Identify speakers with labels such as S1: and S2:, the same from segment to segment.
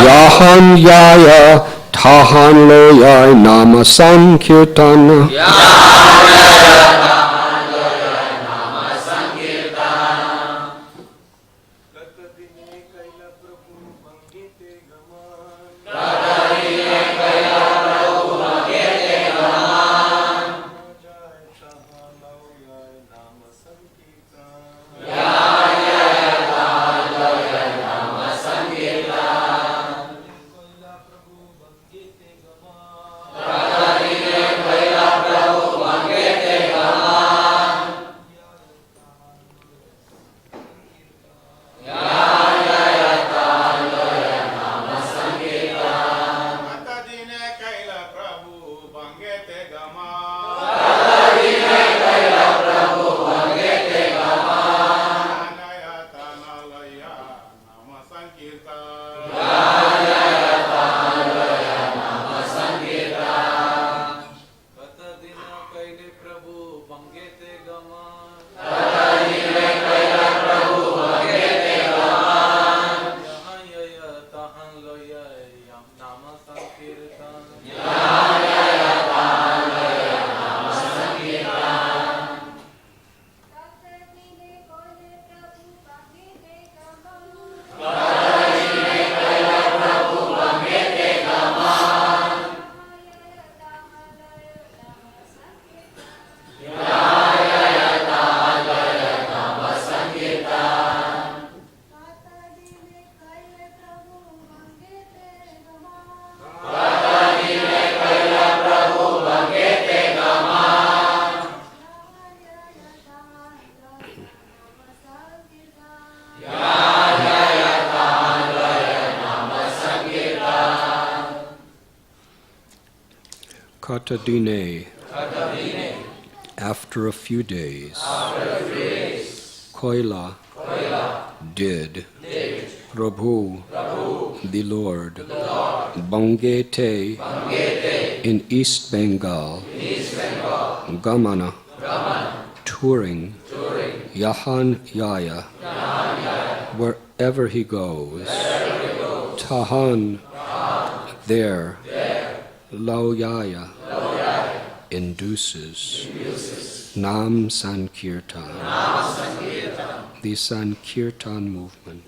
S1: Yahan Yaya Tahan Loyai Nama Sankirtana. Katadine. After a few days, Koila did, Prabhu, the Lord, Bangete, in East Bengal, Gamana, touring, Yahan Yaya, wherever he goes, Tahan, there, Lauyaya, induces, Nam Sankirtan, the Sankirtan movement.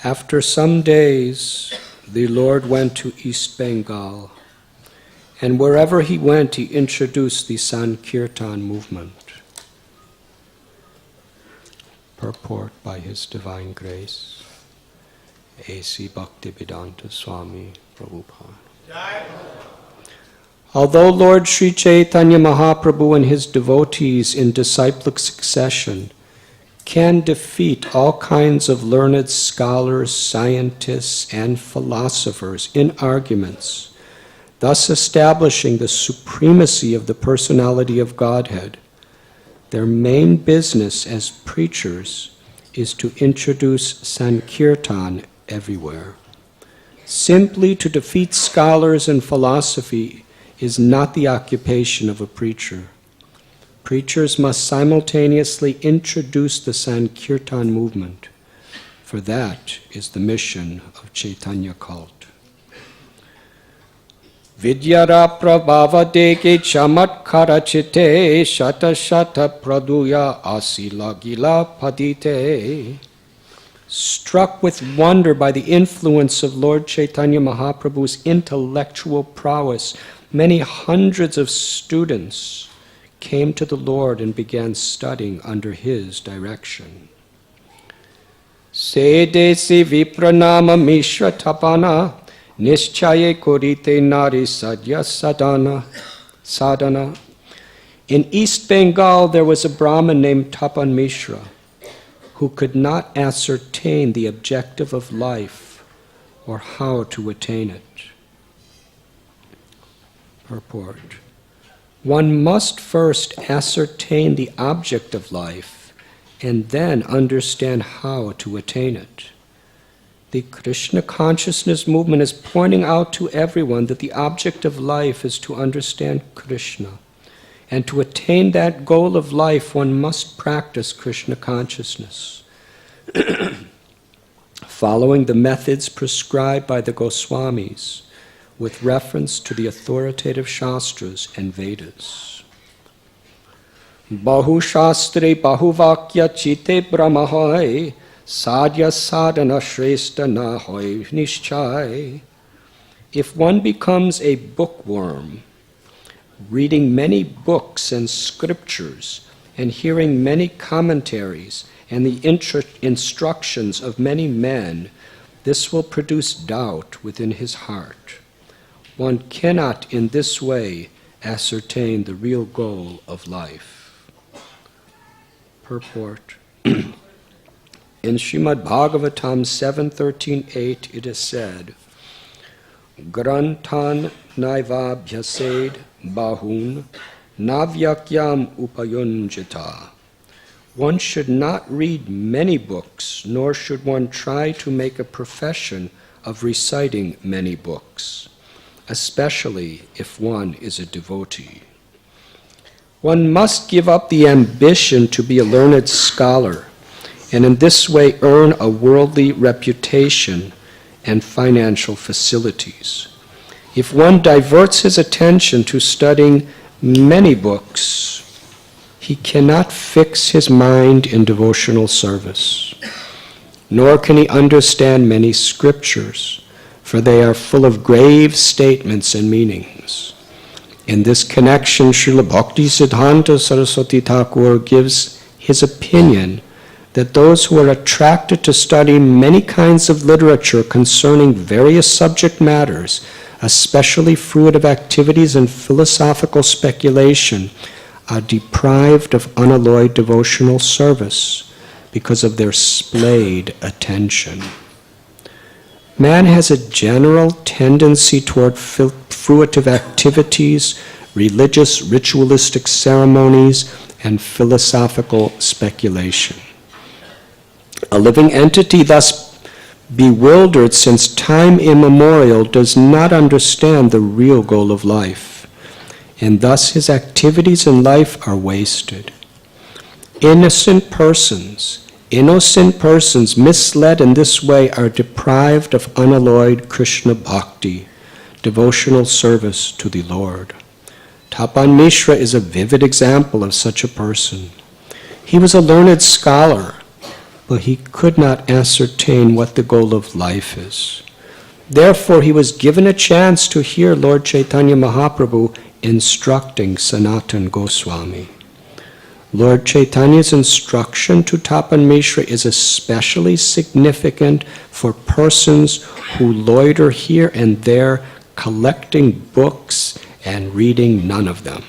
S1: After some days, the Lord went to East Bengal, and wherever he went, he introduced the Sankirtan movement. Purport by His Divine Grace, A.C. Bhaktivedanta Swami Prabhupada. Although Lord Sri Chaitanya Mahaprabhu and his devotees in disciplic succession can defeat all kinds of learned scholars, scientists, and philosophers in arguments, thus establishing the supremacy of the personality of Godhead, their main business as preachers is to introduce Sankirtan everywhere. Simply to defeat scholars and philosophy is not the occupation of a preacher. Preachers must simultaneously introduce the Sankirtan movement, for that is the mission of Chaitanya cult. Vidyara prabhava deke chamatkara chite shata shata praduya asila gila padite. Struck with wonder by the influence of Lord Chaitanya Mahaprabhu's intellectual prowess, many hundreds of students came to the Lord and began studying under his direction. Sedesi vipranama mishra tapana nischaye korite nari sadhya sadhana. In East Bengal there was a Brahmin named Tapan Mishra who could not ascertain the objective of life or how to attain it. Purport. One must first ascertain the object of life and then understand how to attain it. The Krishna consciousness movement is pointing out to everyone that the object of life is to understand Krishna. And to attain that goal of life, one must practice Krishna consciousness. following the methods prescribed by the Goswamis, with reference to the authoritative Shastras and Vedas. Bahu Shastre Bahu Vakya Chite Brahmahai Sadhya Sadhana Shrestha Nahoy Nishchai. If one becomes a bookworm, reading many books and scriptures, and hearing many commentaries and the instructions of many men, this will produce doubt within his heart. One cannot in this way ascertain the real goal of life. Purport. In Srimad Bhagavatam 7.13.8 it is said, Grantan naivabhyased bahun navyakyam upayunjita. One should not read many books, nor should one try to make a profession of reciting many books, especially if one is a devotee. One must give up the ambition to be a learned scholar, and in this way earn a worldly reputation and financial facilities. If one diverts his attention to studying many books, he cannot fix his mind in devotional service, nor can he understand many scriptures, for they are full of grave statements and meanings. In this connection, Srila Bhakti Siddhanta Saraswati Thakur gives his opinion that those who are attracted to study many kinds of literature concerning various subject matters, especially fruitive activities and philosophical speculation, are deprived of unalloyed devotional service because of their splayed attention. Man has a general tendency toward fruitive activities, religious ritualistic ceremonies, and philosophical speculation. A living entity thus bewildered since time immemorial does not understand the real goal of life, and thus his activities in life are wasted. Innocent persons misled in this way are deprived of unalloyed Krishna bhakti, devotional service to the Lord. Tapan Mishra is a vivid example of such a person. He was a learned scholar, but he could not ascertain what the goal of life is. Therefore, he was given a chance to hear Lord Chaitanya Mahaprabhu instructing Sanatana Goswami. Lord Chaitanya's instruction to Tapan Mishra is especially significant for persons who loiter here and there, collecting books and reading none of them.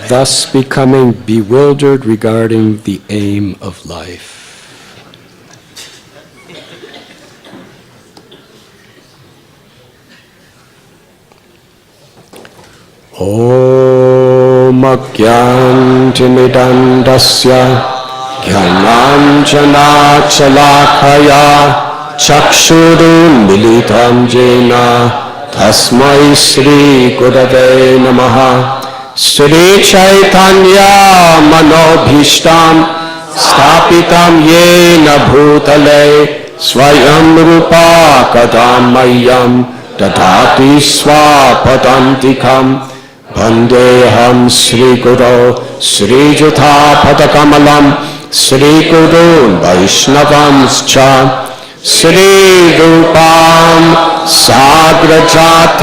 S1: Thus becoming bewildered regarding the aim of life. Om Agyantimidandasya Jnananjanachalakaya Chakshurun Militam Jena Tasmai Sri Gurave Namaha Sri Chaitanya Manobhishtam Stapitam Yena Bhutale Swayam Rupa Kadam Mayam Dadati Swapadantikam Vandeham Sri Guru Sri Jutha Padakamalam Sri Guru Vaishnavanscha Sri Rupam Sagrajatam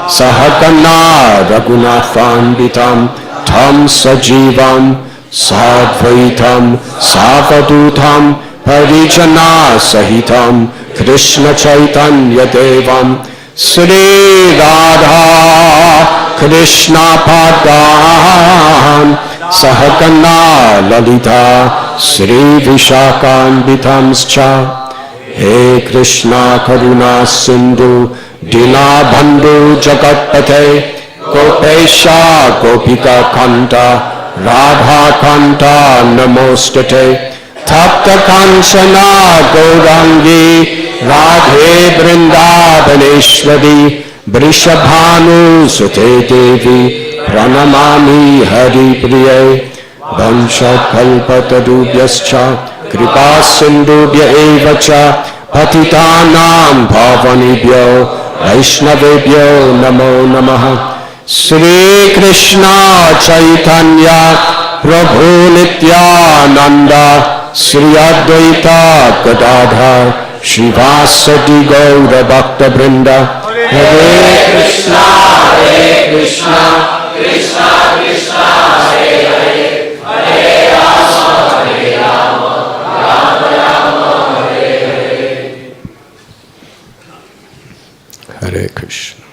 S1: Sahagana Raghunathanvitam Tam Sajivam Sadvaitam Savadutam Parijana Sahitam Krishna Chaitanya Devam Sri Radha Krishna Padam Sahagana Lalita Sri Vishakanvitamscha He Krishna Karuna Sindhu Dina Bandhu Jagatpate Gopesha Gopika Kanta Radha Kanta Namostate Tapta Kanchana Gaurangi Radhe Vrindavaneshwari Vrishabhanu Sute Devi pranamami hari priye, vansha kalpatarubhyascha, kripa sindhubhya eva cha, patitanam bhavanibhyo, Vaishnavebhyo namo namaha. Shri Krishna Chaitanya Prabhu Nityananda Shri Advaita Gadadhar Srivasadi Gaura Bhakta Vrinda. Hare Krishna, Krishna Krishna, Hare Hare, Hare Rama, Rama Rama, Hare Hare. Hare Krishna.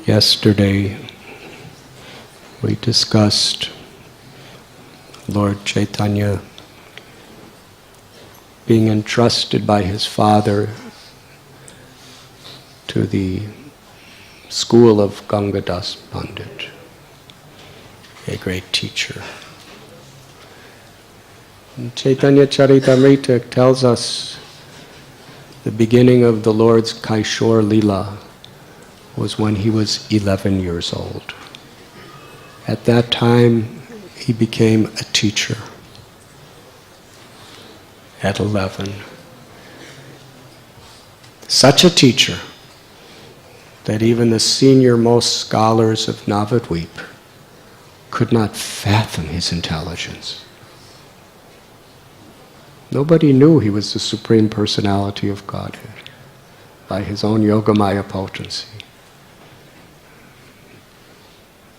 S1: Yesterday, we discussed Lord Chaitanya being entrusted by his father to the school of Gangadas Pandit, a great teacher. And Chaitanya Charitamrita tells us the beginning of the Lord's Kaishor Leela was when he was 11 years old. At that time, he became a teacher. At 11. Such a teacher that even the senior-most scholars of Navadvip could not fathom his intelligence. Nobody knew he was the Supreme Personality of Godhead by his own Yogamaya potency.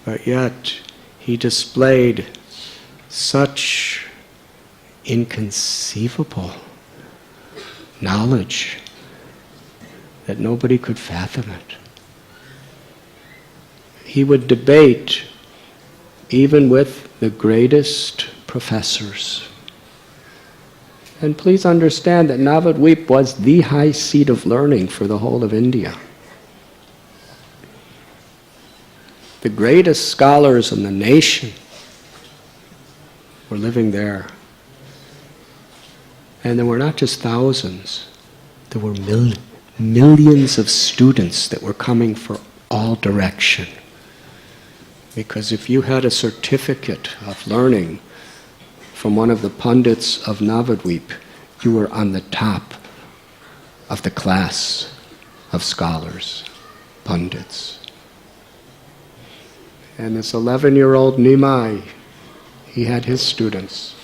S1: But yet, he displayed such inconceivable knowledge that nobody could fathom it. He would debate even with the greatest professors. And please understand that Navadvip was the high seat of learning for the whole of India. The greatest scholars in the nation were living there. And there were not just thousands, there were millions of students that were coming for all direction. Because if you had a certificate of learning from one of the pundits of Navadvip, you were on the top of the class of scholars, pundits. And this 11-year-old Nimai, he had his students.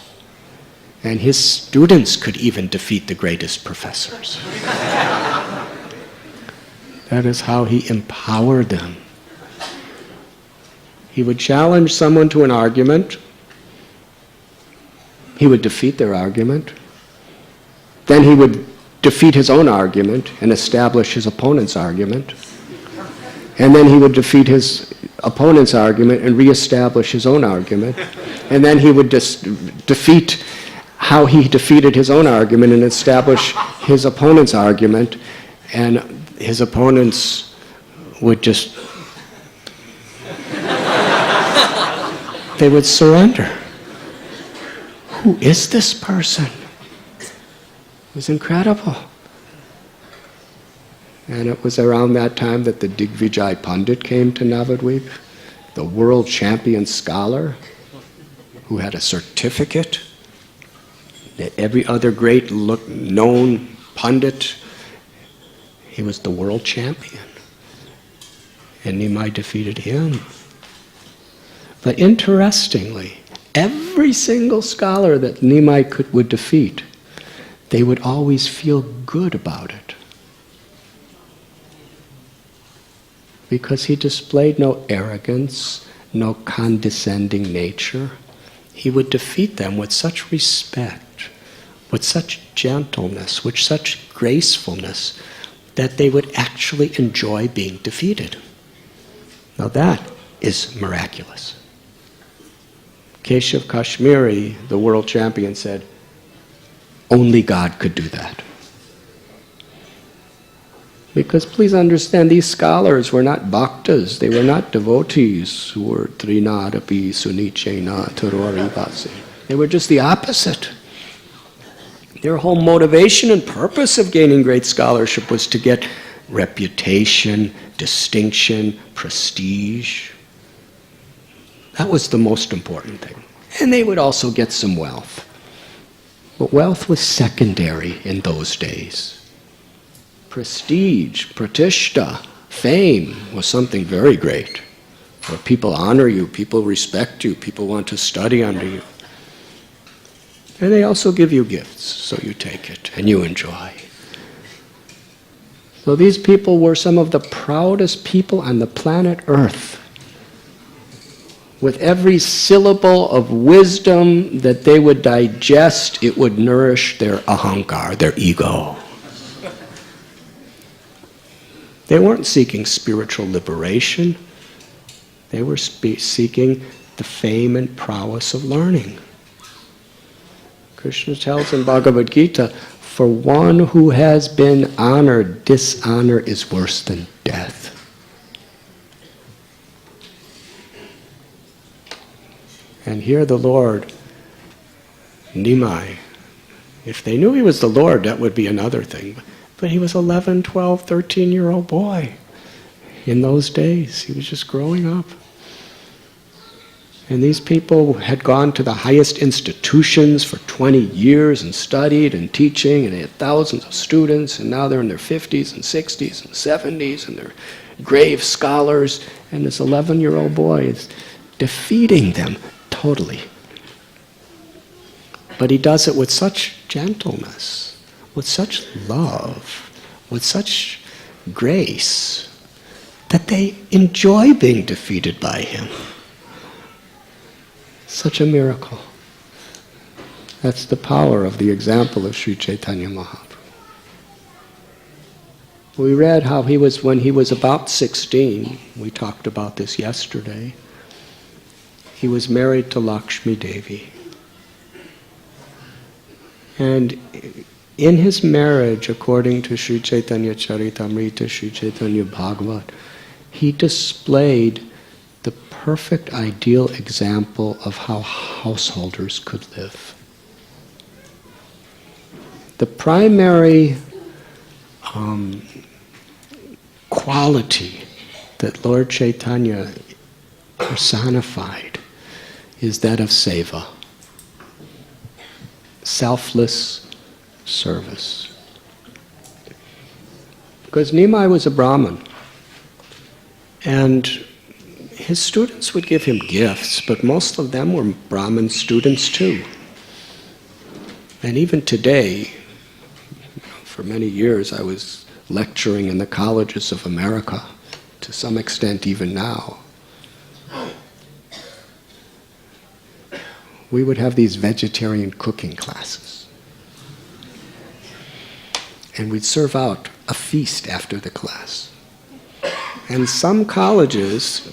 S1: And his students could even defeat the greatest professors. That is how he empowered them. He would challenge someone to an argument. He would defeat their argument. Then he would defeat his own argument and establish his opponent's argument. And then he would defeat his opponent's argument and reestablish his own argument. And then he would defeat how he defeated his own argument and establish his opponent's argument. And his opponents would just, they would surrender. Who is this person? It was incredible. And it was around that time that the Digvijay Pandit came to Navadvip, the world champion scholar who had a certificate. Every other great known Pandit, he was the world champion. And Nimai defeated him. But interestingly, every single scholar that Nimai would defeat, they would always feel good about it. Because he displayed no arrogance, no condescending nature. He would defeat them with such respect, with such gentleness, with such gracefulness, that they would actually enjoy being defeated. Now that is miraculous. Keshav Kashmiri, the world champion, said, only God could do that. Because please understand, these scholars were not bhaktas, they were not devotees who were trinadapi sunichena tarori bhasi. They were just the opposite. Their whole motivation and purpose of gaining great scholarship was to get reputation, distinction, prestige. That was the most important thing. And they would also get some wealth. But wealth was secondary in those days. Prestige, pratishta, fame was something very great. Where people honor you, people respect you, people want to study under you. And they also give you gifts, so you take it and you enjoy. So these people were some of the proudest people on the planet Earth. With every syllable of wisdom that they would digest, it would nourish their ahankar, their ego. They weren't seeking spiritual liberation. They were seeking the fame and prowess of learning. Krishna tells in Bhagavad Gita, for one who has been honored, dishonor is worse than death. And here the Lord, Nimai, if they knew he was the Lord, that would be another thing. But he was 11, 12, 13-year-old boy in those days. He was just growing up. And these people had gone to the highest institutions for 20 years and studied and teaching, and they had thousands of students, and now they're in their 50s and 60s and 70s, and they're grave scholars, and this 11-year-old boy is defeating them totally. But he does it with such gentleness, with such love, with such grace, that they enjoy being defeated by him. Such a miracle. That's the power of the example of Sri Chaitanya Mahaprabhu. We read how he was, when he was about 16, we talked about this yesterday, he was married to Lakshmi Devi. And in his marriage, according to Sri Chaitanya Charitamrita, Sri Chaitanya Bhagavat, he displayed the perfect ideal example of how householders could live. The primary quality that Lord Chaitanya personified is that of seva, selfless service. Because Nimai was a Brahmin, and his students would give him gifts, but most of them were Brahmin students too. And even today, for many years I was lecturing in the colleges of America, to some extent even now. We would have these vegetarian cooking classes. And we'd serve out a feast after the class. And some colleges,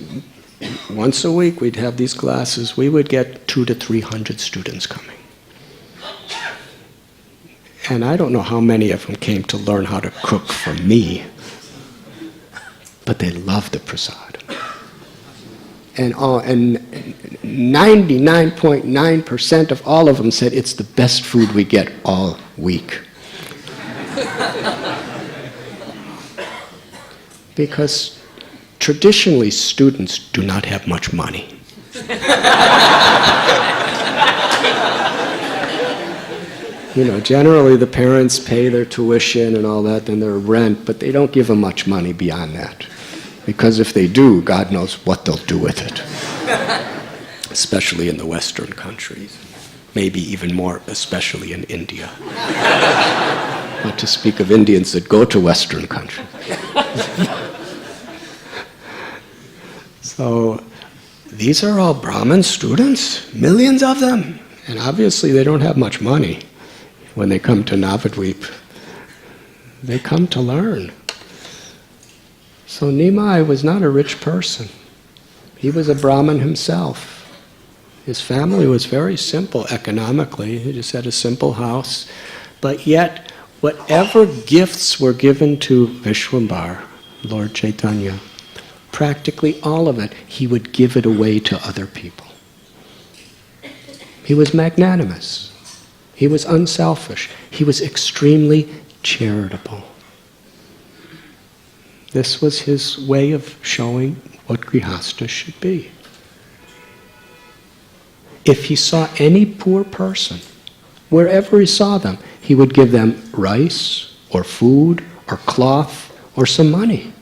S1: once a week we'd have these classes, we would get 200 to 300 students coming. And I don't know how many of them came to learn how to cook from me, but they loved the prasad. And 99.9% of all of them said it's the best food we get all week. Because traditionally students do not have much money. You know, generally the parents pay their tuition and all that and their rent, but they don't give them much money beyond that. Because if they do, God knows what they'll do with it. Especially in the Western countries. Maybe even more, especially in India. Not to speak of Indians that go to Western countries. So, these are all Brahmin students, millions of them. And obviously they don't have much money when they come to Navadvip. They come to learn. So Nimai was not a rich person. He was a Brahmin himself. His family was very simple economically. He just had a simple house. But yet, whatever gifts were given to Vishwambar, Lord Chaitanya, practically all of it, he would give it away to other people. He was magnanimous. He was unselfish. He was extremely charitable. This was his way of showing what grihasta should be. If he saw any poor person, wherever he saw them, he would give them rice or food or cloth or some money.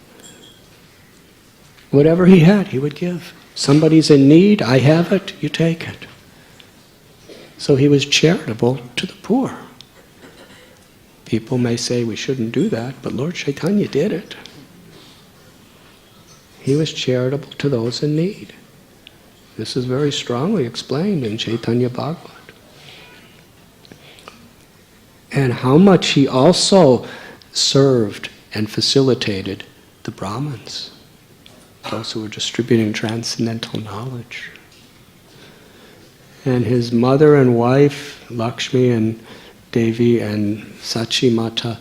S1: Whatever he had, he would give. Somebody's in need, I have it, you take it. So he was charitable to the poor. People may say we shouldn't do that, but Lord Chaitanya did it. He was charitable to those in need. This is very strongly explained in Chaitanya Bhagavat. And how much he also served and facilitated the Brahmins, those who were distributing transcendental knowledge. And his mother and wife, Lakshmi and Devi and Sachi Mata,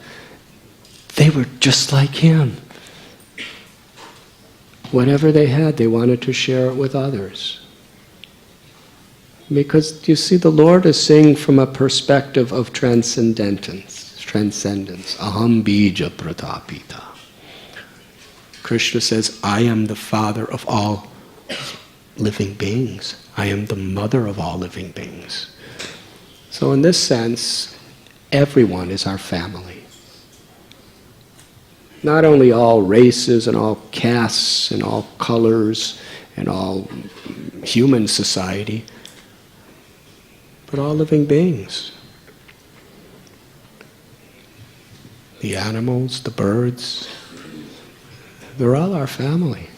S1: they were just like him. Whatever they had, they wanted to share it with others. Because, you see, the Lord is saying from a perspective of transcendence. Aham bija pratapita. Krishna says, I am the father of all living beings. I am the mother of all living beings. So in this sense, everyone is our family. Not only all races and all castes and all colors and all human society, but all living beings. The animals, the birds, they're all our family.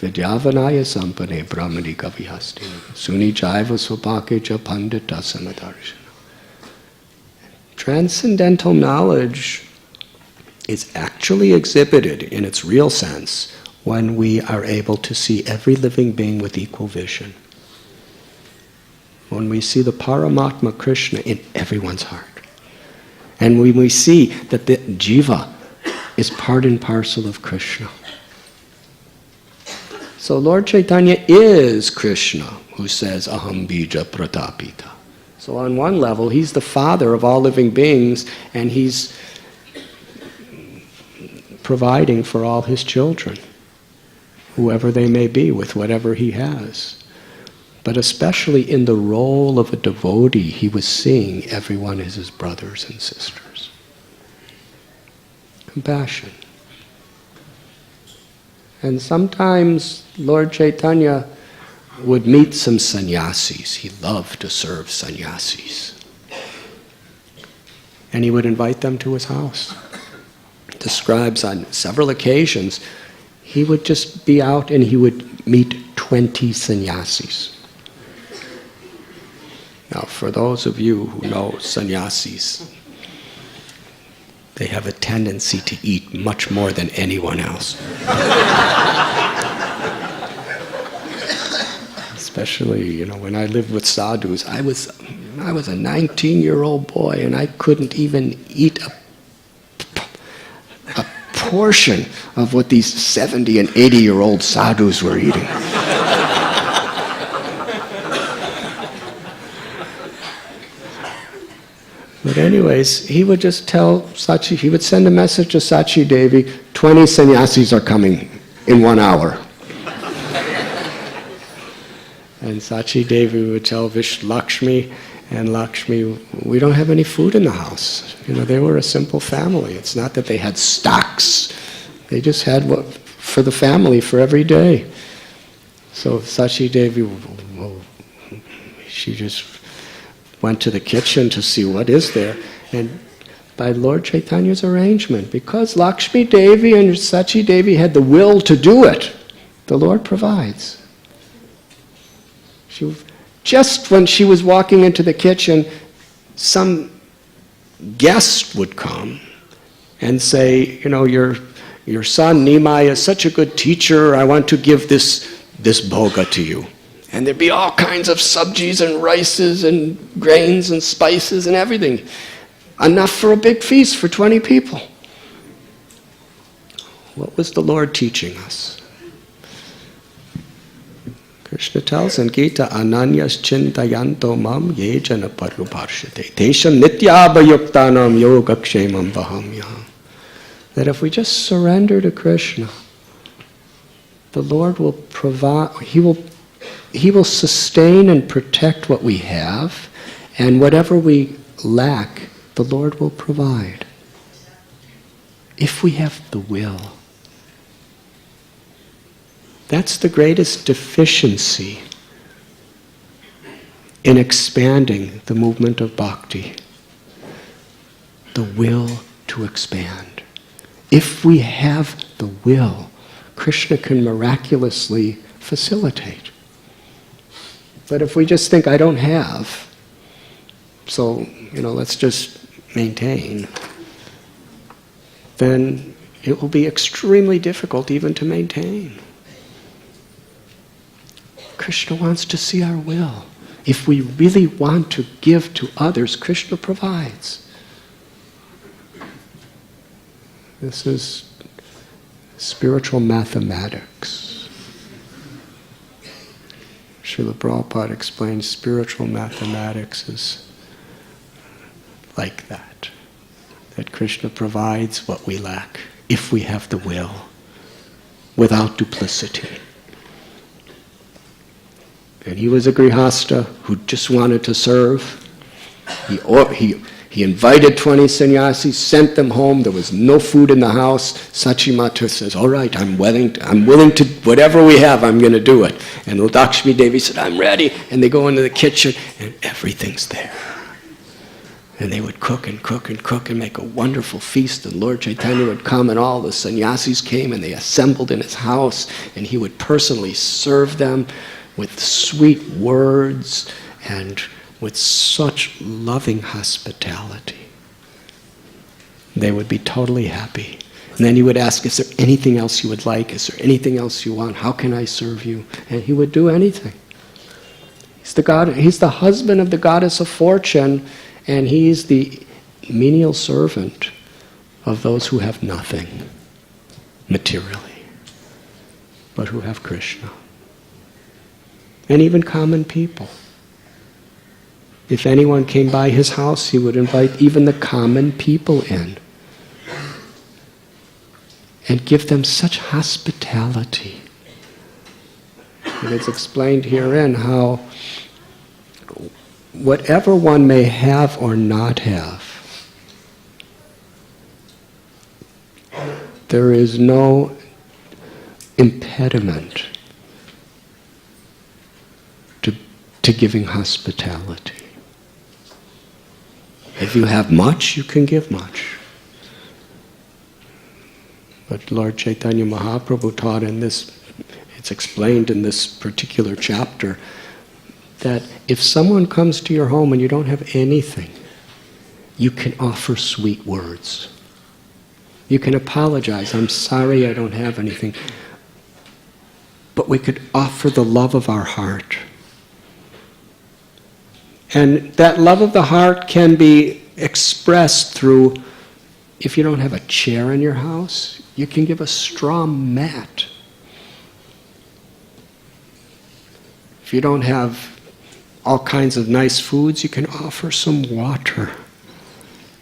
S1: Vidyavanaya sampane brahmani kavihasti suni jaiva swapakeja pandita samadarshana. Transcendental knowledge is actually exhibited in its real sense when we are able to see every living being with equal vision. When we see the Paramatma Krishna in everyone's heart. And when we see that the jiva is part and parcel of Krishna. So Lord Chaitanya is Krishna, who says, Aham bija pratapita. So on one level, he's the father of all living beings, and he's providing for all his children, whoever they may be, with whatever he has. But especially in the role of a devotee, he was seeing everyone as his brothers and sisters. Compassion. And sometimes Lord Chaitanya would meet some sannyasis. He loved to serve sannyasis. And he would invite them to his house. Describes on several occasions, he would just be out and he would meet 20 sannyasis. Now, for those of you who know sannyasis, they have a tendency to eat much more than anyone else. Especially, when I lived with sadhus, I was a 19-year-old boy and I couldn't even eat a portion of what these 70 and 80-year-old sadhus were eating. But anyways, he would just tell Sachi, he would send a message to Sachi Devi, 20 sannyasis are coming in 1 hour. And Sachi Devi would tell Lakshmi, and Lakshmi, we don't have any food in the house. They were a simple family. It's not that they had stocks. They just had what for the family for every day. So Sachi Devi, she just went to the kitchen to see what is there. And by Lord Chaitanya's arrangement, because Lakshmi Devi and Sachi Devi had the will to do it, the Lord provides. Just when she was walking into the kitchen, some guest would come and say, your son Nimai is such a good teacher, I want to give this bhoga to you. And there'd be all kinds of sabjis and rices and grains and spices and everything. Enough for a big feast for 20 people. What was the Lord teaching us? Krishna tells in Gita, Ananyas chintayanto mam ye jana paruparshate tesham nityabhayuktanam yogakshemam vahamyaham. That if we just surrender to Krishna, the Lord will provide, He will sustain and protect what we have, and whatever we lack, the Lord will provide. If we have the will. That's the greatest deficiency in expanding the movement of bhakti. The will to expand. If we have the will, Krishna can miraculously facilitate. But if we just think, I don't have, so, let's just maintain, then it will be extremely difficult even to maintain. Krishna wants to see our will. If we really want to give to others, Krishna provides. This is spiritual mathematics. Srila Prabhupada explains spiritual mathematics is like that. That Krishna provides what we lack, if we have the will, without duplicity. And he was a grihasta who just wanted to serve. He invited 20 sannyasis, sent them home. There was no food in the house. Sachimata says, all right, I'm willing to, whatever we have, I'm going to do it. And Lakshmi Devi said, I'm ready. And they go into the kitchen, and everything's there. And they would cook and cook and cook and make a wonderful feast. And Lord Chaitanya would come, and all the sannyasis came, and they assembled in his house, and he would personally serve them with sweet words and with such loving hospitality. They would be totally happy. And then he would ask, is there anything else you would like? Is there anything else you want? How can I serve you? And he would do anything. He's the husband of the goddess of fortune, and he's the menial servant of those who have nothing materially, but who have Krishna. And even common people. If anyone came by his house, he would invite even the common people in and give them such hospitality. And it's explained herein how whatever one may have or not have, there is no impediment to giving hospitality. If you have much, you can give much. But Lord Chaitanya Mahaprabhu taught in this, it's explained in this particular chapter, that if someone comes to your home and you don't have anything, you can offer sweet words. You can apologize, I'm sorry I don't have anything. But we could offer the love of our heart. And that love of the heart can be expressed through, if you don't have a chair in your house, you can give a straw mat. If you don't have all kinds of nice foods, you can offer some water.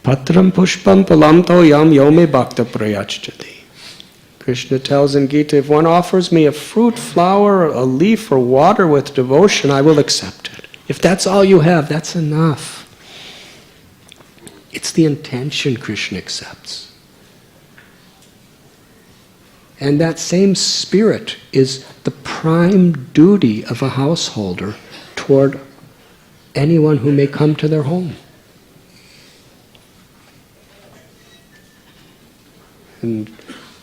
S1: Patram pushpam palam toyam yome bhakta prayachati. Krishna tells in Gita, if one offers me a fruit, flower, a leaf, or water with devotion, I will accept it. If that's all you have, that's enough. It's the intention Krishna accepts. And that same spirit is the prime duty of a householder toward anyone who may come to their home. And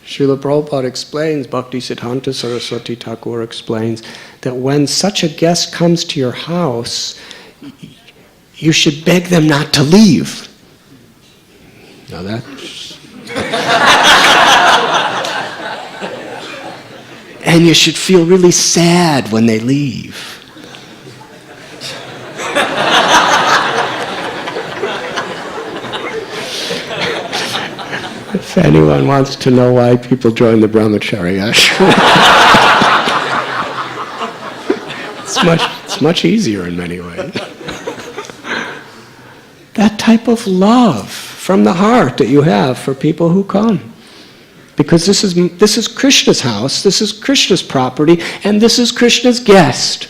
S1: Srila Prabhupada explains, Bhakti Siddhanta Saraswati Thakur explains, that when such a guest comes to your house, you should beg them not to leave. Now that's... And you should feel really sad when they leave. If anyone wants to know why people join the brahmachari ashram, It's much easier in many ways. That type of love from the heart that you have for people who come. Because this is Krishna's house, this is Krishna's property, and this is Krishna's guest.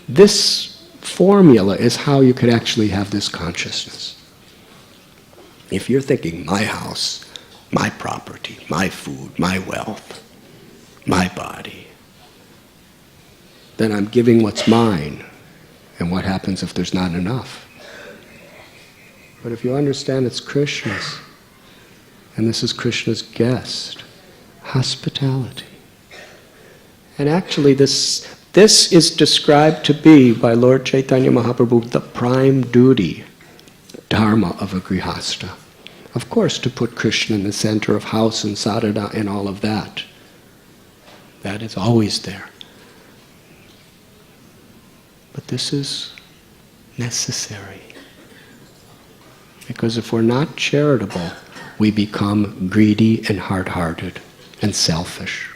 S1: This formula is how you could actually have this consciousness. If you're thinking, my house, my property, my food, my wealth, my body, then I'm giving what's mine. And what happens if there's not enough? But if you understand it's Krishna's, and this is Krishna's guest, hospitality. And actually this is described to be, by Lord Chaitanya Mahaprabhu, the prime duty, dharma of a grihasta. Of course, to put Krishna in the center of house and sadhana and all of that. That is always there. But this is necessary. Because if we're not charitable, we become greedy and hard-hearted and selfish.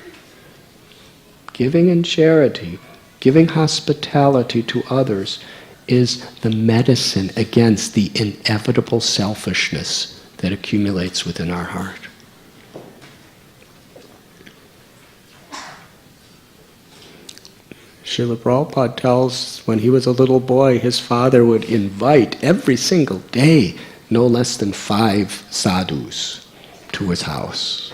S1: Giving in charity, giving hospitality to others is the medicine against the inevitable selfishness that accumulates within our heart. Srila Prabhupada tells when he was a little boy, his father would invite every single day no less than 5 sadhus to his house.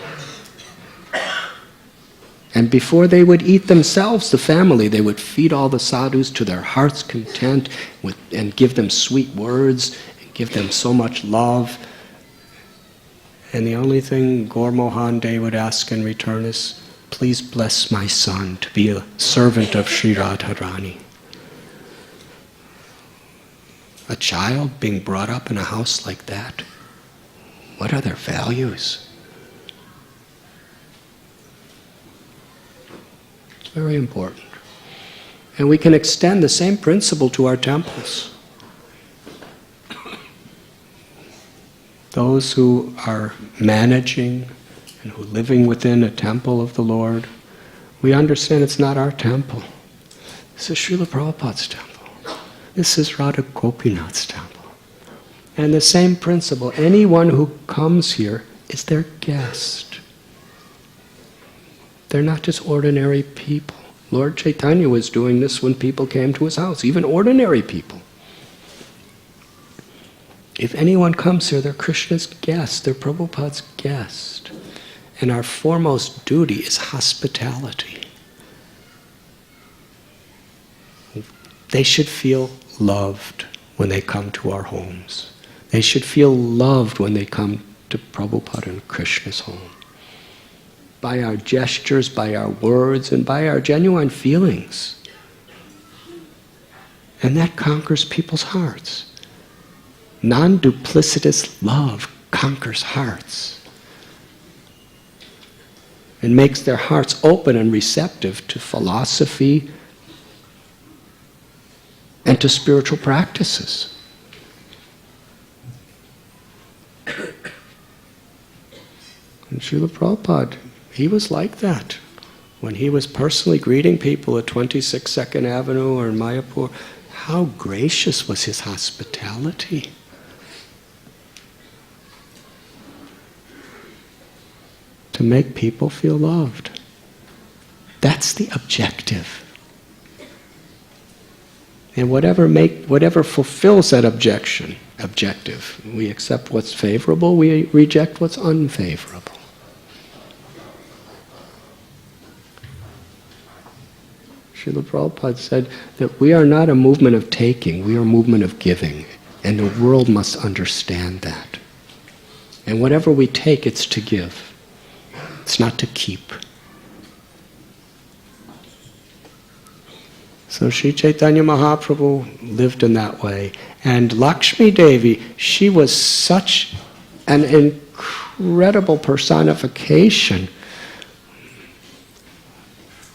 S1: And before they would eat themselves, the family, they would feed all the sadhus to their heart's content and give them sweet words and give them so much love. And the only thing Gaur Mohan Dey would ask in return is, please bless my son to be a servant of Sri Radharani. A child being brought up in a house like that, what are their values? It's very important. And we can extend the same principle to our temples. Those who are managing and who are living within a temple of the Lord, we understand it's not our temple. This is Srila Prabhupada's temple. This is Radha Gopinath's temple. And the same principle, anyone who comes here is their guest. They're not just ordinary people. Lord Chaitanya was doing this when people came to his house, even ordinary people. If anyone comes here, they're Krishna's guest, they're Prabhupada's guest. And our foremost duty is hospitality. They should feel loved when they come to our homes. They should feel loved when they come to Prabhupada and Krishna's home. By our gestures, by our words, and by our genuine feelings. And that conquers people's hearts. Non-duplicitous love conquers hearts. It makes their hearts open and receptive to philosophy and to spiritual practices. And Srila Prabhupada, he was like that. When he was personally greeting people at 26 Second Avenue or in Mayapur, how gracious was his hospitality. To make people feel loved. That's the objective. And whatever fulfills that objective, we accept what's favorable, we reject what's unfavorable. Srila Prabhupada said that we are not a movement of taking, we are a movement of giving. And the world must understand that. And whatever we take, it's to give. It's not to keep. So Sri Chaitanya Mahaprabhu lived in that way. And Lakshmi Devi, she was such an incredible personification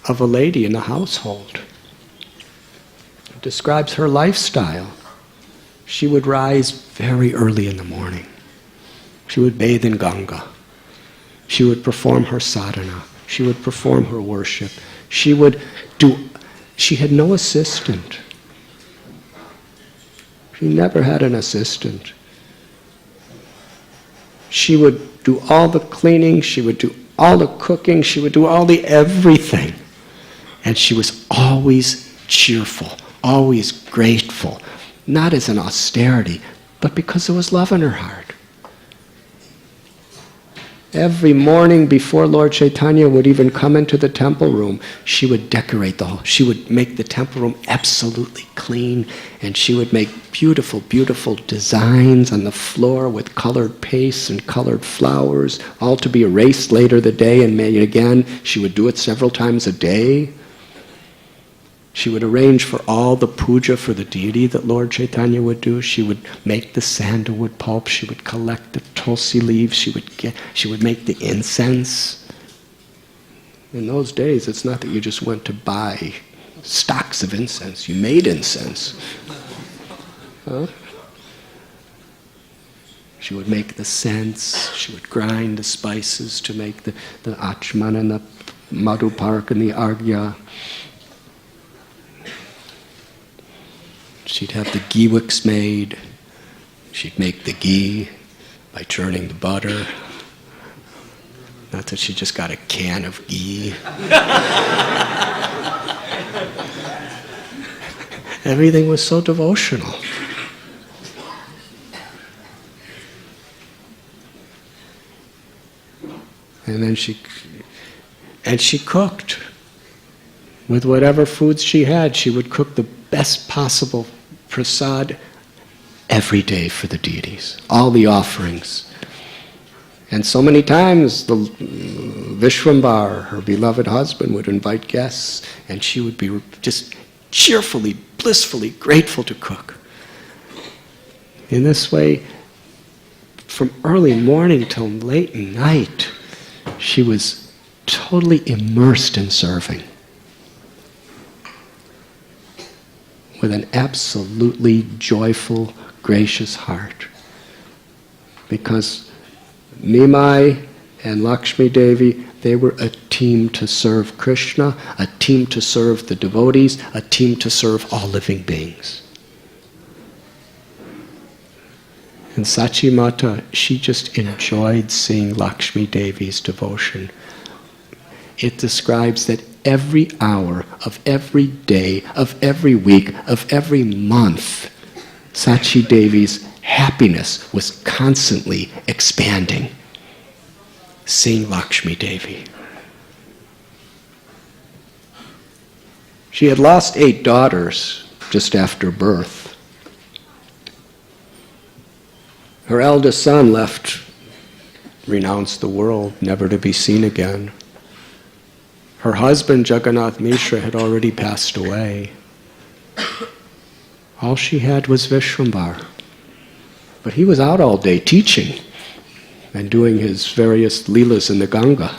S1: of a lady in the household. It describes her lifestyle. She would rise very early in the morning. She would bathe in Ganga. She would perform her sadhana. She would perform her worship. She would do She had no assistant. She never had an assistant. She would do all the cleaning, she would do all the cooking, she would do all the everything. And she was always cheerful, always grateful. Not as an austerity, but because there was love in her heart. Every morning before Lord Chaitanya would even come into the temple room, she would decorate she would make the temple room absolutely clean, and she would make beautiful, beautiful designs on the floor with colored pastes and colored flowers, all to be erased later the day and made again. She would do it several times a day. She would arrange for all the puja for the deity that Lord Chaitanya would do. She would make the sandalwood pulp. She would collect the tulsi leaves. She would make the incense. In those days, it's not that you just went to buy stocks of incense. You made incense. Huh? She would make the scents. She would grind the spices to make the achman and the madhuparak and the argya. She'd have the ghee wicks made. She'd make the ghee by churning the butter. Not that she just got a can of ghee. Everything was so devotional. And then she cooked. With whatever foods she had, she would cook the best possible prasad every day for the deities, all the offerings. And so many times the Vishwambar, her beloved husband, would invite guests, and she would be just cheerfully, blissfully grateful to cook. In this way, from early morning till late night, she was totally immersed in serving, with an absolutely joyful, gracious heart. Because Nimai and Lakshmi Devi, they were a team to serve Krishna, a team to serve the devotees, a team to serve all living beings. And Sachi Mata, she just enjoyed seeing Lakshmi Devi's devotion. It describes that every hour of every day, of every week, of every month, Sachi Devi's happiness was constantly expanding, seeing Lakshmi Devi. She had lost 8 daughters just after birth. Her eldest son left, renounced the world, never to be seen again. Her husband, Jagannath Mishra, had already passed away. All she had was Vishwambar. But he was out all day teaching and doing his various leelas in the Ganga.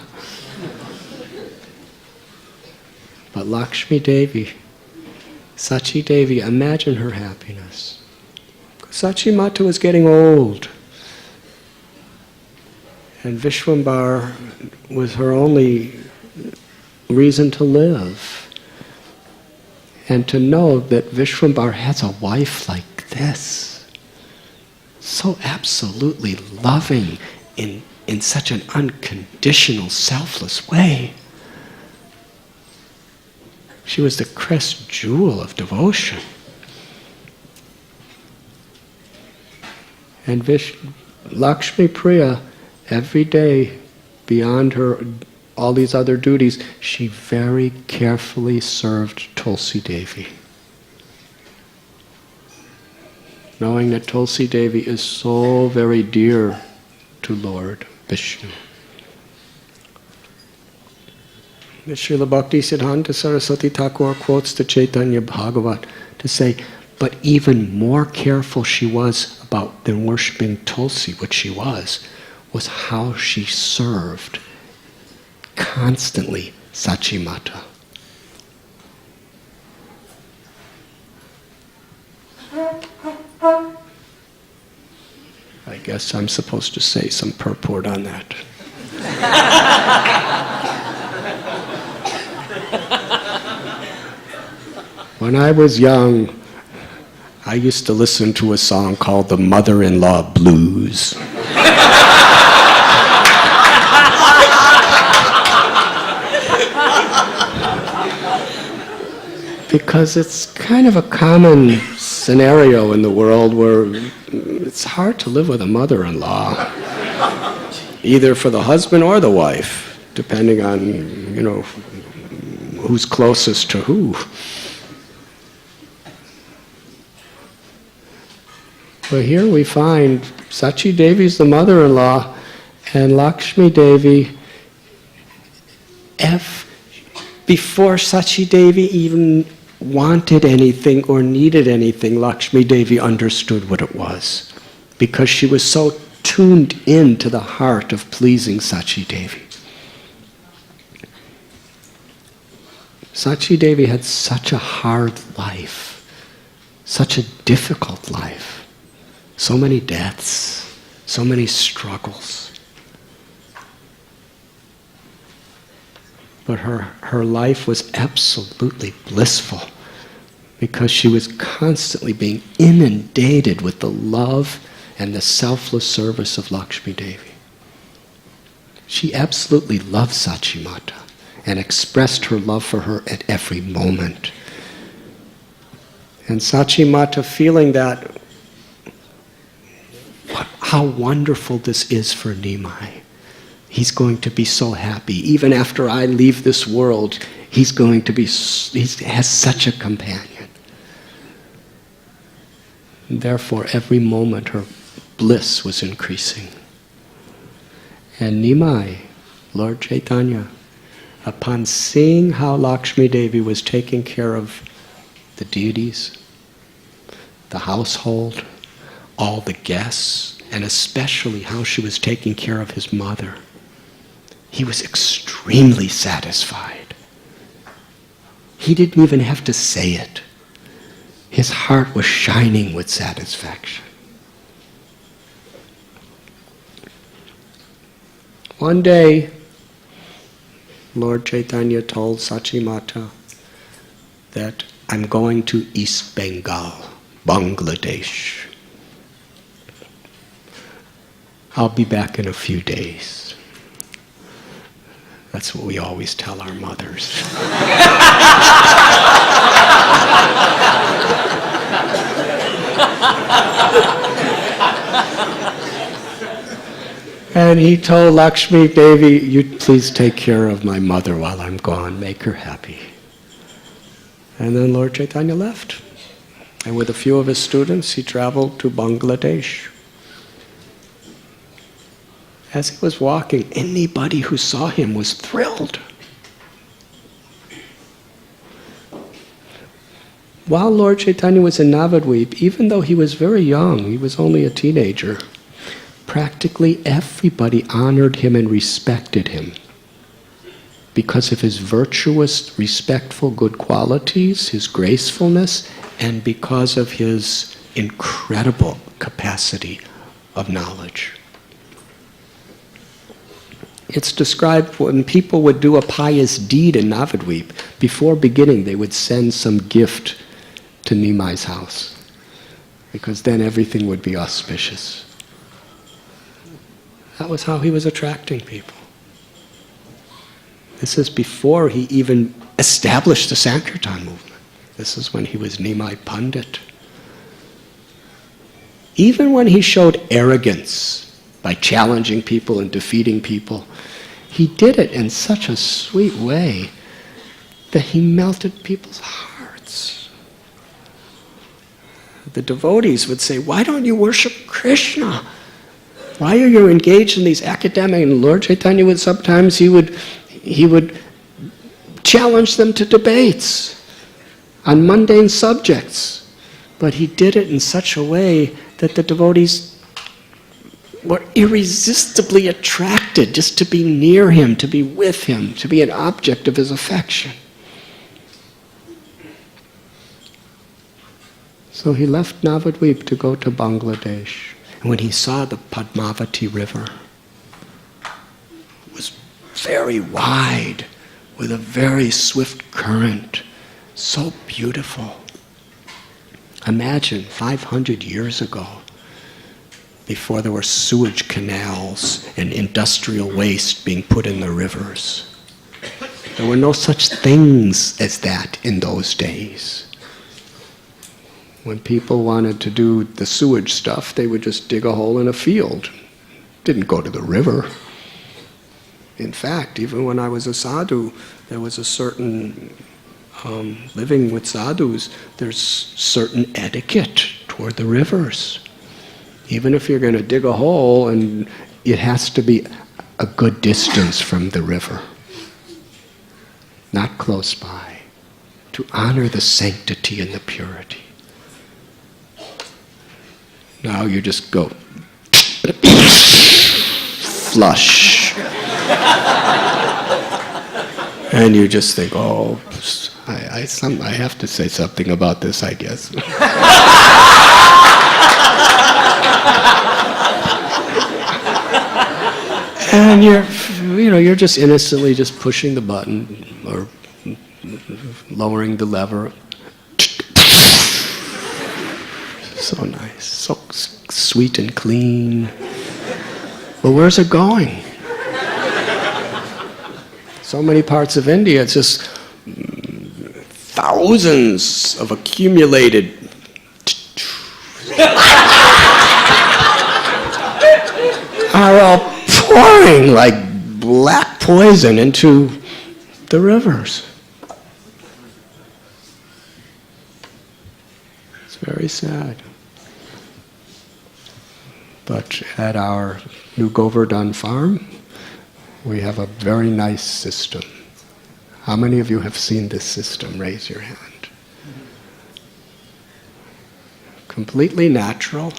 S1: But Lakshmi Devi, Sachi Devi, imagine her happiness. Sachi Mata was getting old. And Vishwambar was her only reason to live. And to know that Vishwambar has a wife like this, so absolutely loving in such an unconditional, selfless way. She was the crest jewel of devotion. And Lakshmi Priya, every day, beyond her all these other duties, she very carefully served Tulsi Devi, knowing that Tulsi Devi is so very dear to Lord Vishnu. Srila Bhakti Siddhanta Saraswati Thakur quotes the Chaitanya Bhagavat to say, but even more careful she was about than worshipping Tulsi, which she was how she served constantly Sachi Mata. I guess I'm supposed to say some purport on that. When I was young, I used to listen to a song called the Mother-in-Law Blues. Because it's kind of a common scenario in the world where it's hard to live with a mother-in-law, either for the husband or the wife, depending on, who's closest to who. But here we find Sachi Devi's the mother-in-law, and Lakshmi Devi, before Sachi Devi even wanted anything or needed anything, Lakshmi Devi understood what it was, because she was so tuned in to the heart of pleasing Sachi Devi. Sachi Devi had such a hard life, such a difficult life. So many deaths, so many struggles. But her life was absolutely blissful because she was constantly being inundated with the love and the selfless service of Lakshmi Devi. She absolutely loved Sachi Mata and expressed her love for her at every moment. And Sachi Mata, feeling that, how wonderful this is for Nimai. He's going to be so happy. Even after I leave this world, he has such a companion. And therefore, every moment her bliss was increasing. And Nimai, Lord Chaitanya, upon seeing how Lakshmi Devi was taking care of the deities, the household, all the guests, and especially how she was taking care of his mother, he was extremely satisfied. He didn't even have to say it. His heart was shining with satisfaction. One day, Lord Chaitanya told Sachi Mata that I'm going to East Bengal, Bangladesh. I'll be back in a few days. That's what we always tell our mothers. And he told Lakshmi Devi, you please take care of my mother while I'm gone, make her happy. And then Lord Chaitanya left. And with a few of his students, he traveled to Bangladesh. As he was walking, anybody who saw him was thrilled. While Lord Chaitanya was in Navadvip, even though he was very young, he was only a teenager, practically everybody honored him and respected him because of his virtuous, respectful, good qualities, his gracefulness, and because of his incredible capacity of knowledge. It's described when people would do a pious deed in Navadvip, before beginning they would send some gift to Nimai's house, because then everything would be auspicious. That was how he was attracting people. This is before he even established the Sankirtan movement. This is when he was Nimai Pandit. Even when he showed arrogance by challenging people and defeating people, he did it in such a sweet way that he melted people's hearts. The devotees would say, why don't you worship Krishna? Why are you engaged in these academic? And Lord Chaitanya would sometimes, he would challenge them to debates on mundane subjects. But he did it in such a way that the devotees were irresistibly attracted just to be near him, to be with him, to be an object of his affection. So he left Navadvip to go to Bangladesh. And when he saw the Padmavati River, it was very wide, with a very swift current, So beautiful. Imagine 500 years ago, before there were sewage canals and industrial waste being put in the rivers. There were no such things as that in those days. When people wanted to do the sewage stuff, they would just dig a hole in a field. Didn't go to the river. In fact, even when I was a sadhu, there was a certain living with sadhus, there's certain etiquette toward the rivers. Even if you're going to dig a hole, and it has to be a good distance from the river, not close by, to honor the sanctity and the purity. Now you just go flush. And you just think, oh, I have to say something about this, I guess. And you're just innocently just pushing the button or lowering the lever. So nice, so sweet and clean. But where's it going? So many parts of India, it's just thousands of accumulated are all pouring like black poison into the rivers. It's very sad. But at our new Govardhan farm, we have a very nice system. How many of you have seen this system? Raise your hand. Completely natural.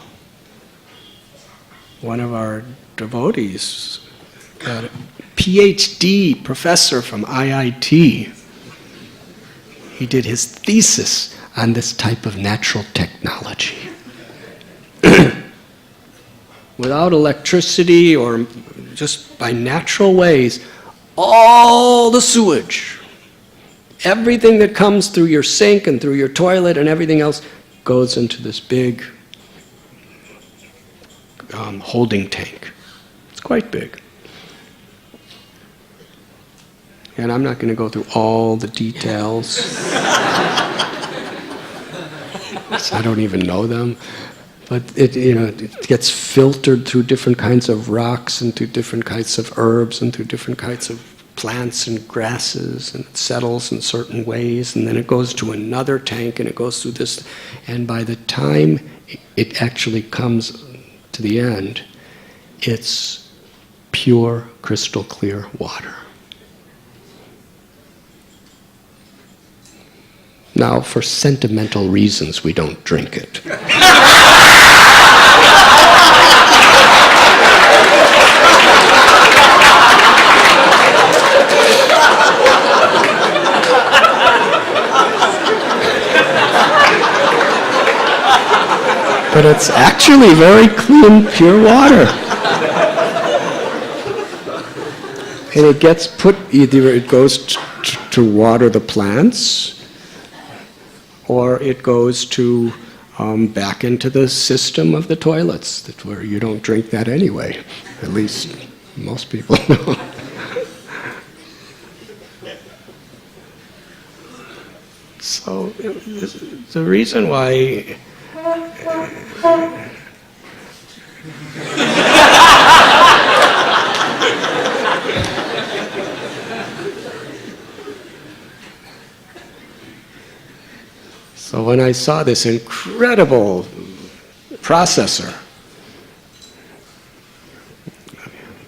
S1: One of our devotees got a PhD professor from IIT. He did his thesis on this type of natural technology. Without electricity or just by natural ways, all the sewage, everything that comes through your sink and through your toilet and everything else goes into this big holding tank. It's quite big. And I'm not going to go through all the details. I don't even know them. But it gets filtered through different kinds of rocks and through different kinds of herbs and through different kinds of plants and grasses, and it settles in certain ways, and then it goes to another tank and it goes through this, and by the time it actually comes to the end, it's pure, crystal clear water. Now, for sentimental reasons, we don't drink it. But it's actually very clean, pure water. And it gets put, either it goes to water the plants, or it goes to back into the system of the toilets, where you don't drink that anyway. At least most people don't. So the reason why so when I saw this incredible processor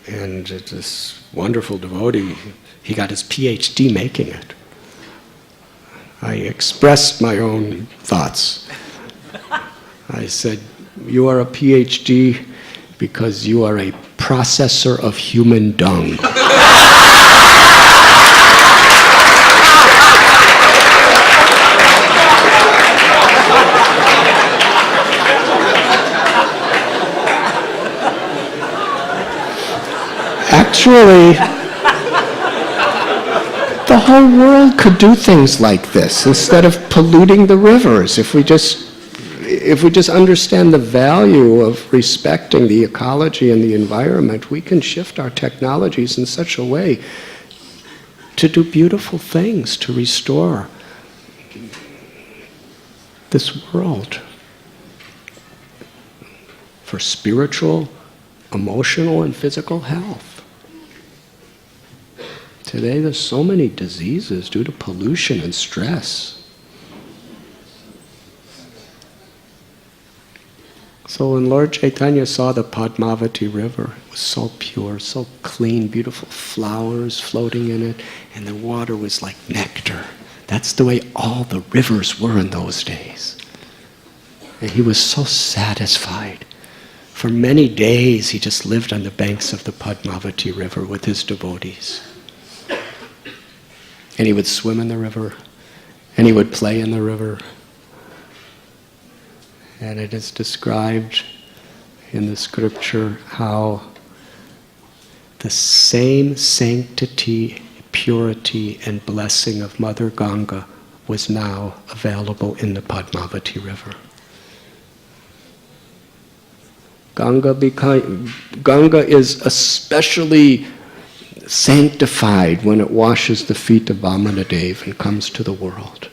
S1: and this wonderful devotee, he got his PhD making it. I expressed my own thoughts. I said, you are a PhD because you are a processor of human dung. Actually, the whole world could do things like this instead of polluting the rivers. If we just understand the value of respecting the ecology and the environment, we can shift our technologies in such a way to do beautiful things, to restore this world for spiritual, emotional, and physical health. Today there's so many diseases due to pollution and stress. So when Lord Chaitanya saw the Padmavati river, it was so pure, so clean, beautiful flowers floating in it, and the water was like nectar. That's the way all the rivers were in those days. And he was so satisfied. For many days he just lived on the banks of the Padmavati river with his devotees. And he would swim in the river, and he would play in the river. And it is described in the scripture how the same sanctity, purity, and blessing of Mother Ganga was now available in the Padmavati river. Ganga is especially sanctified when it washes the feet of Vamanadev and comes to the world.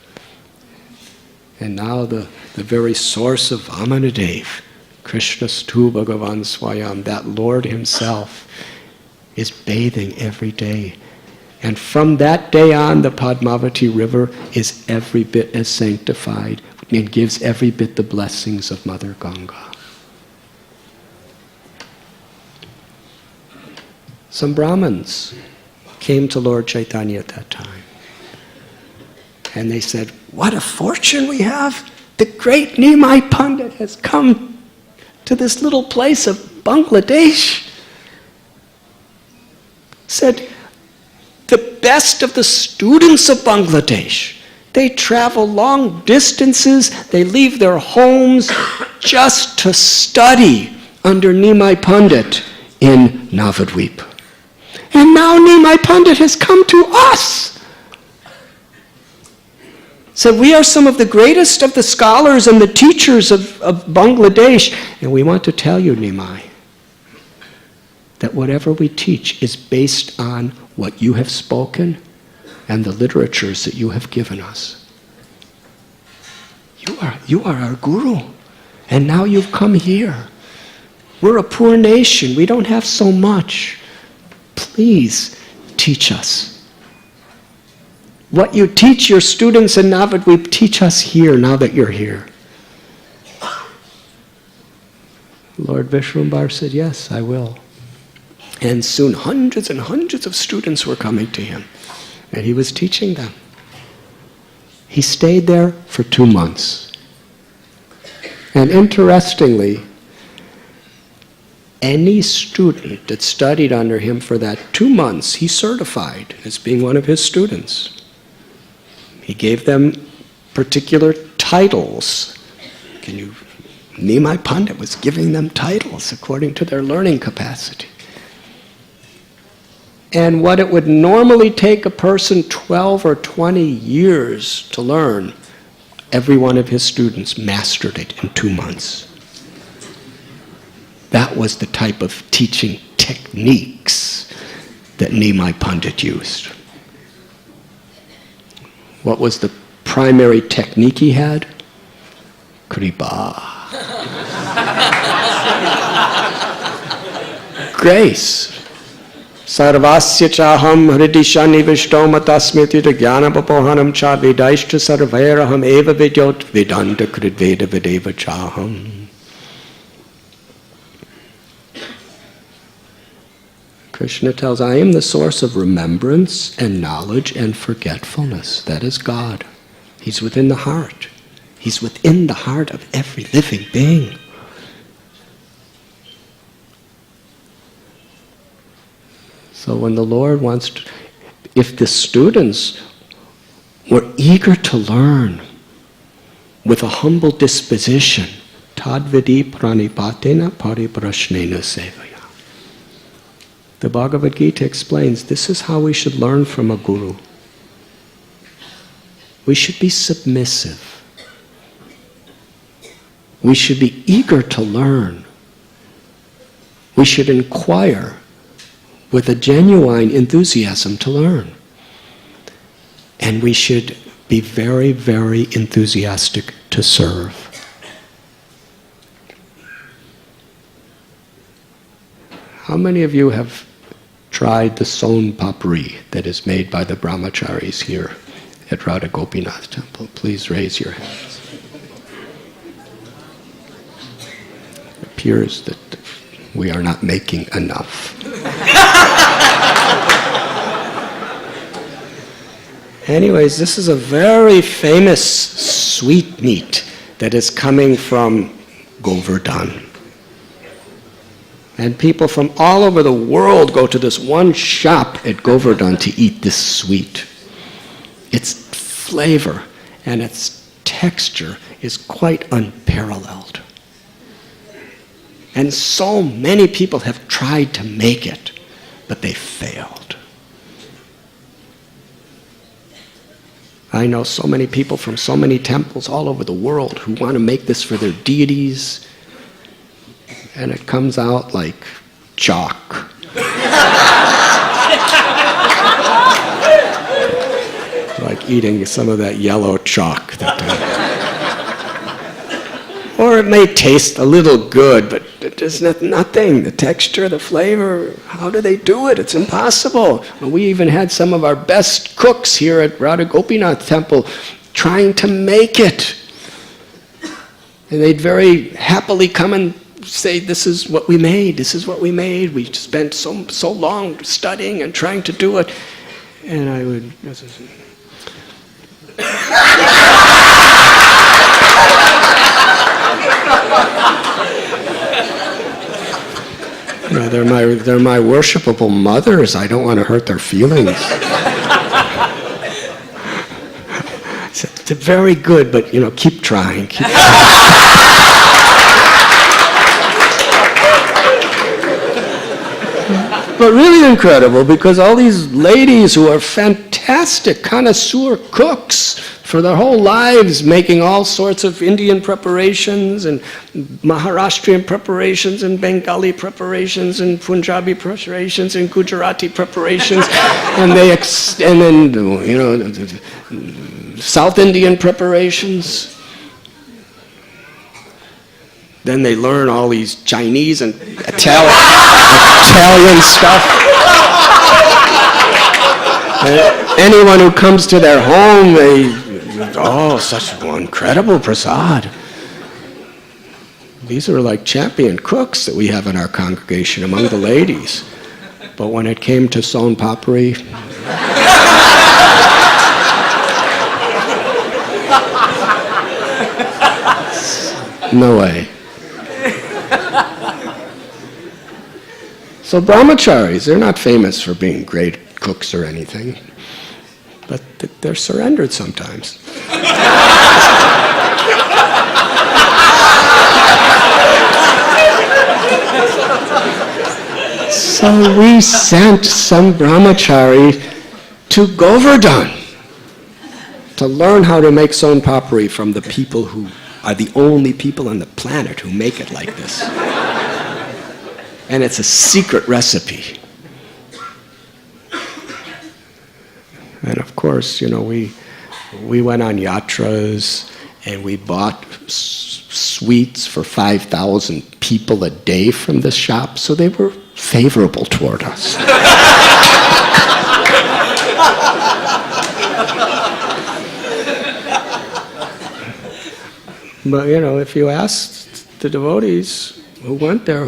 S1: And now the very source of Vamanadev, Krishnastu Bhagavan Swayam, that Lord himself, is bathing every day. And from that day on, the Padmavati river is every bit as sanctified and gives every bit the blessings of Mother Ganga. Some Brahmins came to Lord Chaitanya at that time. And they said, what a fortune we have. The great Nimai Pandit has come to this little place of Bangladesh. Said, the best of the students of Bangladesh. They travel long distances. They leave their homes just to study under Nimai Pandit in Navadvip. And now Nimai Pandit has come to us. So we are some of the greatest of the scholars and the teachers of Bangladesh. And we want to tell you, Nimai, that whatever we teach is based on what you have spoken and the literatures that you have given us. You are our guru. And now you've come here. We're a poor nation. We don't have so much. Please teach us. What you teach your students in Navadvip, teach us here now that you're here. Lord Vishwambar said, yes, I will. And soon hundreds and hundreds of students were coming to him. And he was teaching them. He stayed there for 2 months. And interestingly, any student that studied under him for that 2 months, he certified as being one of his students. He gave them particular titles. Nimai Pandit was giving them titles according to their learning capacity. And what it would normally take a person 12 or 20 years to learn, every one of his students mastered it in 2 months. That was the type of teaching techniques that Nimai Pandit used. What was the primary technique he had? Kripa. Grace. Sarvasya chaham hridisha nivishtom atasmitita jnanapapohanam cha vidaishta sarvairaham eva vidyot vidanta kridveda videva chaham. Krishna tells, I am the source of remembrance and knowledge and forgetfulness. That is God. He's within the heart. He's within the heart of every living being. So when the Lord wants to, if the students were eager to learn with a humble disposition, tadvidi pranipatena pariprashnena sevaya. The Bhagavad Gita explains this is how we should learn from a guru. We should be submissive. We should be eager to learn. We should inquire with a genuine enthusiasm to learn. And we should be very, very enthusiastic to serve. How many of you have tried the son papri that is made by the brahmacharis here at Radha Gopinath temple? Please raise your hands. It appears that we are not making enough. Anyways, this is a very famous sweetmeat that is coming from Govardhan. And people from all over the world go to this one shop at Govardhan to eat this sweet. Its flavor and its texture is quite unparalleled. And so many people have tried to make it, but they failed. I know so many people from so many temples all over the world who want to make this for their deities, and it comes out like chalk. Like eating some of that yellow chalk. Or it may taste a little good, but there's nothing. The texture, the flavor, how do they do it? It's impossible. We even had some of our best cooks here at Radha Gopinath temple trying to make it. And they'd very happily come and say, this is what we made, this is what we made. We spent so long studying and trying to do it. And I would... They're my worshipable mothers. I don't want to hurt their feelings. It's very good, but keep trying. Keep But really incredible, because all these ladies who are fantastic connoisseur cooks for their whole lives, making all sorts of Indian preparations and Maharashtrian preparations and Bengali preparations and Punjabi preparations and Gujarati preparations, and then South Indian preparations. Then they learn all these Chinese and Italian stuff. Anyone who comes to their home, such incredible prasad. These are like champion cooks that we have in our congregation among the ladies. But when it came to son papri, no way. So brahmacharis, they're not famous for being great cooks or anything, but they're surrendered sometimes. So we sent some brahmachari to Govardhan to learn how to make son papri from the people who are the only people on the planet who make it like this. And it's a secret recipe. And of course, we went on yatras and we bought sweets for 5,000 people a day from the shop, so they were favorable toward us. But if you asked the devotees who went there,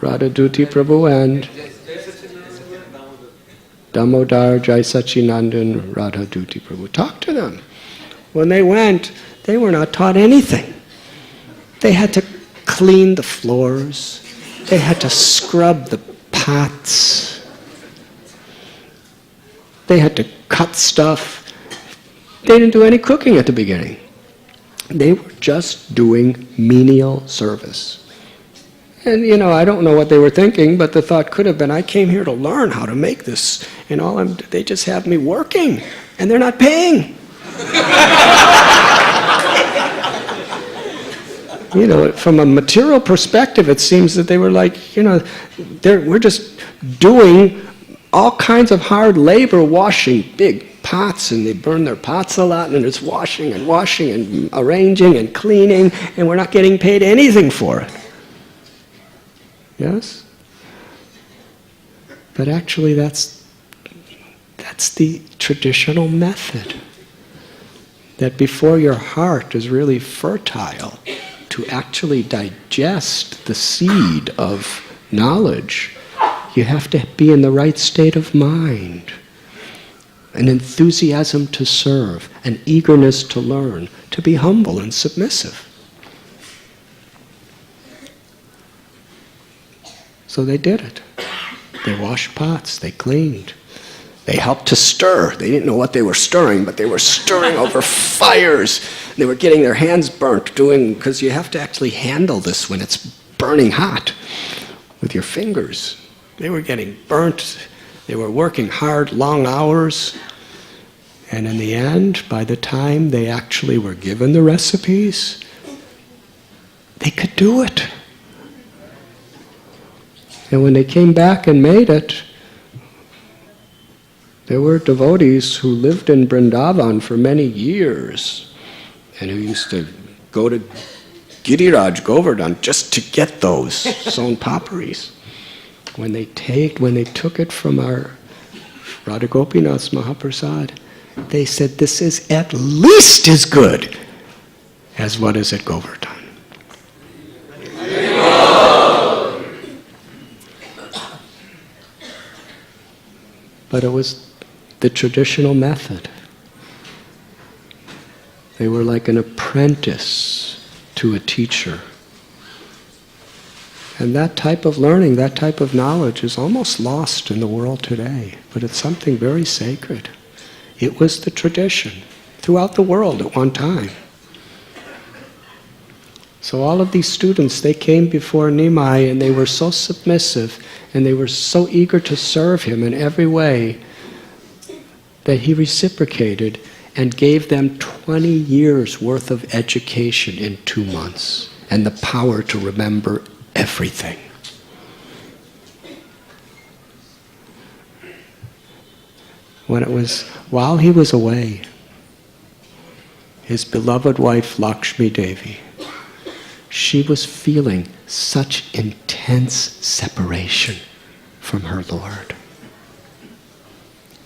S1: Radha Duti Prabhu and Damodar Jai Sachinandan Radha Duti Prabhu, talk to them. When they went, they were not taught anything. They had to clean the floors. They had to scrub the pots. They had to cut stuff. They didn't do any cooking at the beginning. They were just doing menial service. And I don't know what they were thinking, but the thought could have been, I came here to learn how to make this, and they just have me working. and they're not paying. You know, from a material perspective, it seems that they were like, you know, we're just doing all kinds of hard labor, washing big pots, and they burn their pots a lot, and it's washing and arranging and cleaning, and we're not getting paid anything for it. Yes? But actually that's the traditional method. That before your heart is really fertile to actually digest the seed of knowledge, you have to be in the right state of mind. An enthusiasm to serve, an eagerness to learn, to be humble and submissive. So they did it. They washed pots, they cleaned. They helped to stir. They didn't know what they were stirring, but they were stirring over fires. They were getting their hands burnt, because you have to actually handle this when it's burning hot with your fingers. They were getting burnt. They were working hard, long hours. And in the end, by the time they actually were given the recipes, they could do it. And when they came back and made it, there were devotees who lived in Vrindavan for many years and who used to go to Giriraj Govardhan just to get those sown paparis. When they took it from our Radha Gopinath's Mahaprasad, they said, this is at least as good as what is at Govardhan. But it was the traditional method. They were like an apprentice to a teacher. And that type of learning, that type of knowledge is almost lost in the world today. But it's something very sacred. It was the tradition throughout the world at one time. So all of these students, they came before Nimai and they were so submissive and they were so eager to serve him in every way that he reciprocated and gave them 20 years worth of education in 2 months and the power to remember everything. While he was away, his beloved wife Lakshmi Devi, she was feeling such intense separation from her Lord.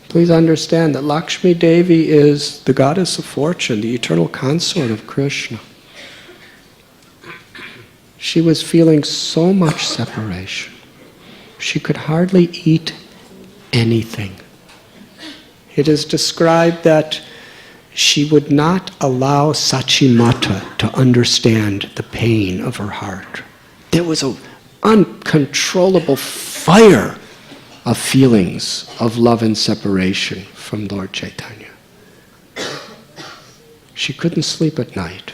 S1: Please understand that Lakshmi Devi is the goddess of fortune, the eternal consort of Krishna. She was feeling so much separation. She could hardly eat anything. It is described that she would not allow Sachimata to understand the pain of her heart. There was an uncontrollable fire of feelings of love and separation from Lord Chaitanya. She couldn't sleep at night.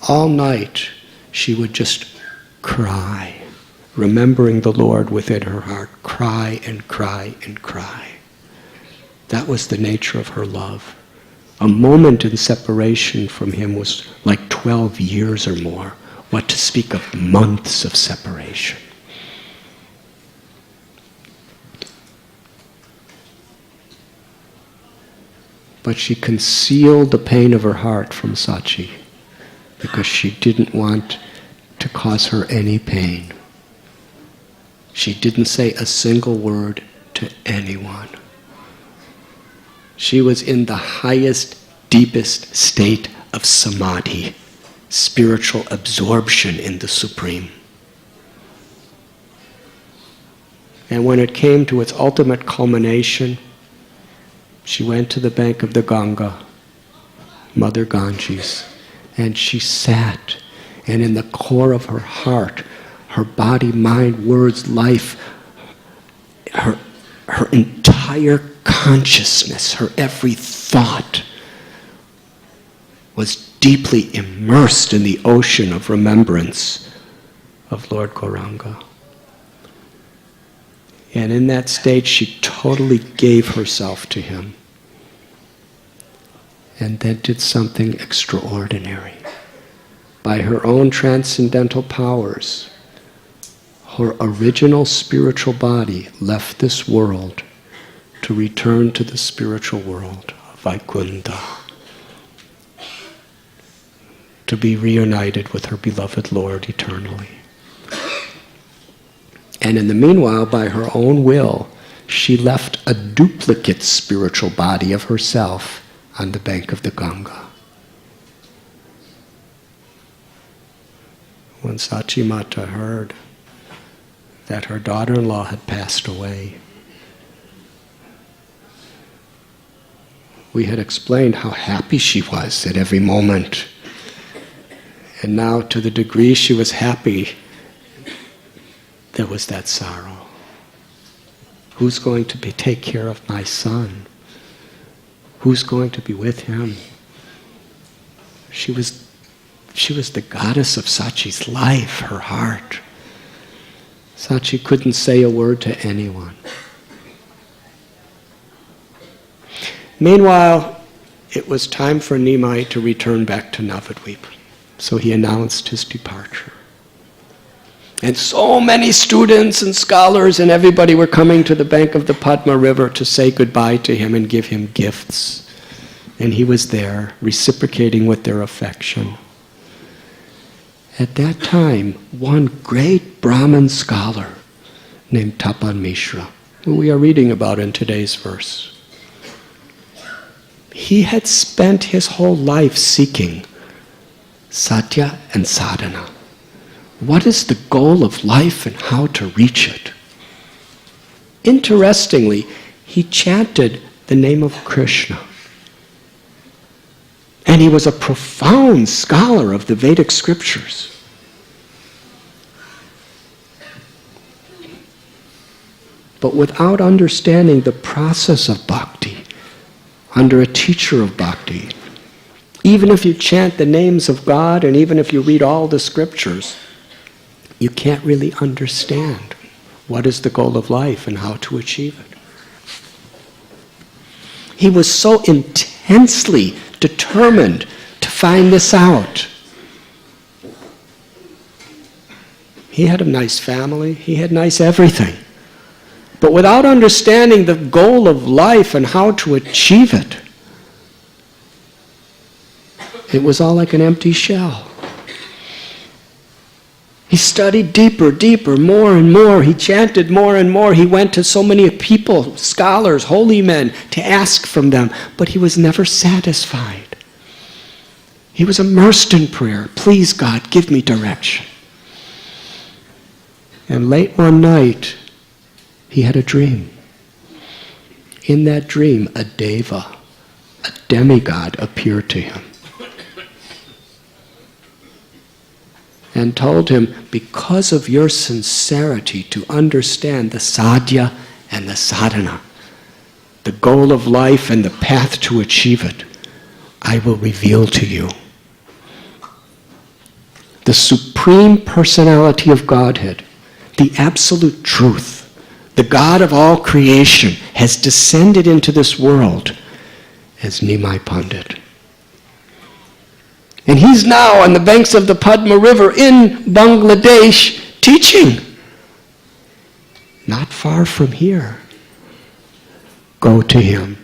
S1: All night she would just cry, remembering the Lord within her heart, cry and cry and cry. That was the nature of her love. A moment in separation from him was like 12 years or more. What to speak of months of separation. But she concealed the pain of her heart from Sachi because she didn't want to cause her any pain. She didn't say a single word to anyone. She was in the highest, deepest state of samadhi, spiritual absorption in the Supreme. And when it came to its ultimate culmination, she went to the bank of the Ganga, Mother Ganges, and she sat, and in the core of her heart, her body, mind, words, life, her entire consciousness, her every thought was deeply immersed in the ocean of remembrance of Lord Gauranga. And in that state, she totally gave herself to him. And then did something extraordinary. By her own transcendental powers, her original spiritual body left this world to return to the spiritual world of Vaikuntha, to be reunited with her beloved Lord eternally. And in the meanwhile, by her own will, she left a duplicate spiritual body of herself on the bank of the Ganga. When Sachi Mata heard that her daughter-in-law had passed away, we had explained how happy she was at every moment. And now, to the degree she was happy, there was that sorrow. Who's going to take care of my son? Who's going to be with him? She was the goddess of Sachi's life, her heart. Sachi couldn't say a word to anyone. Meanwhile, it was time for Nimai to return back to Navadvip. So he announced his departure. And so many students and scholars and everybody were coming to the bank of the Padma River to say goodbye to him and give him gifts. And he was there, reciprocating with their affection. At that time, one great Brahmin scholar named Tapan Mishra, who we are reading about in today's verse, he had spent his whole life seeking satya and sadhana. What is the goal of life and how to reach it? Interestingly, he chanted the name of Krishna. And he was a profound scholar of the Vedic scriptures. But without understanding the process of bhakti, under a teacher of bhakti, even if you chant the names of God and even if you read all the scriptures, you can't really understand what is the goal of life and how to achieve it. He was so intensely determined to find this out. He had a nice family, he had nice everything. But without understanding the goal of life and how to achieve it, it was all like an empty shell. He studied deeper, deeper, more and more. He chanted more and more. He went to so many people, scholars, holy men, to ask from them. But he was never satisfied. He was immersed in prayer. Please, God, give me direction. And late one night, he had a dream. In that dream, a deva, a demigod, appeared to him. And told him, because of your sincerity to understand the sadhya and the sadhana, the goal of life and the path to achieve it, I will reveal to you. The supreme personality of Godhead, the absolute truth, the God of all creation, has descended into this world as Nimai Pandit. And he's now on the banks of the Padma River in Bangladesh teaching. Not far from here. Go to him.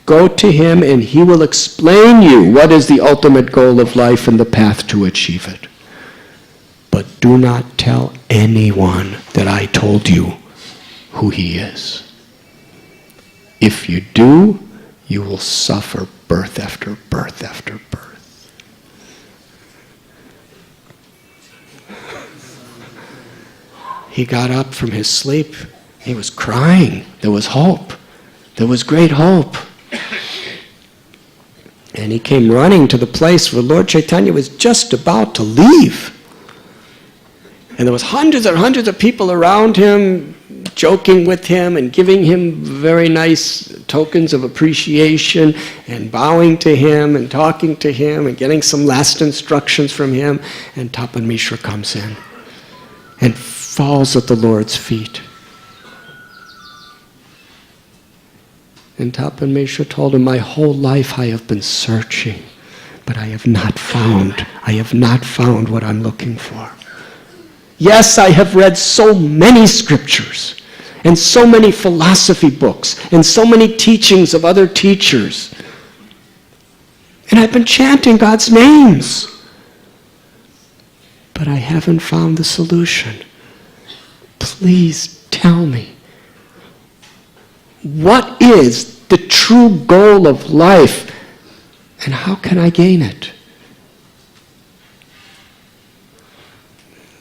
S1: Go to him and he will explain you what is the ultimate goal of life and the path to achieve it. But do not tell anyone that I told you who he is. If you do, you will suffer birth after birth after birth. He got up from his sleep. He was crying. There was hope. There was great hope. And he came running to the place where Lord Chaitanya was just about to leave. And there was hundreds and hundreds of people around him, joking with him and giving him very nice tokens of appreciation and bowing to him and talking to him and getting some last instructions from him. And Tapan Mishra comes in and falls at the Lord's feet And Tapan Mishra told him, my whole life I have been searching, but I have not found what I'm looking for. Yes, I have read so many scriptures, and so many philosophy books, and so many teachings of other teachers. And I've been chanting God's names. But I haven't found the solution. Please tell me, what is the true goal of life, and how can I gain it?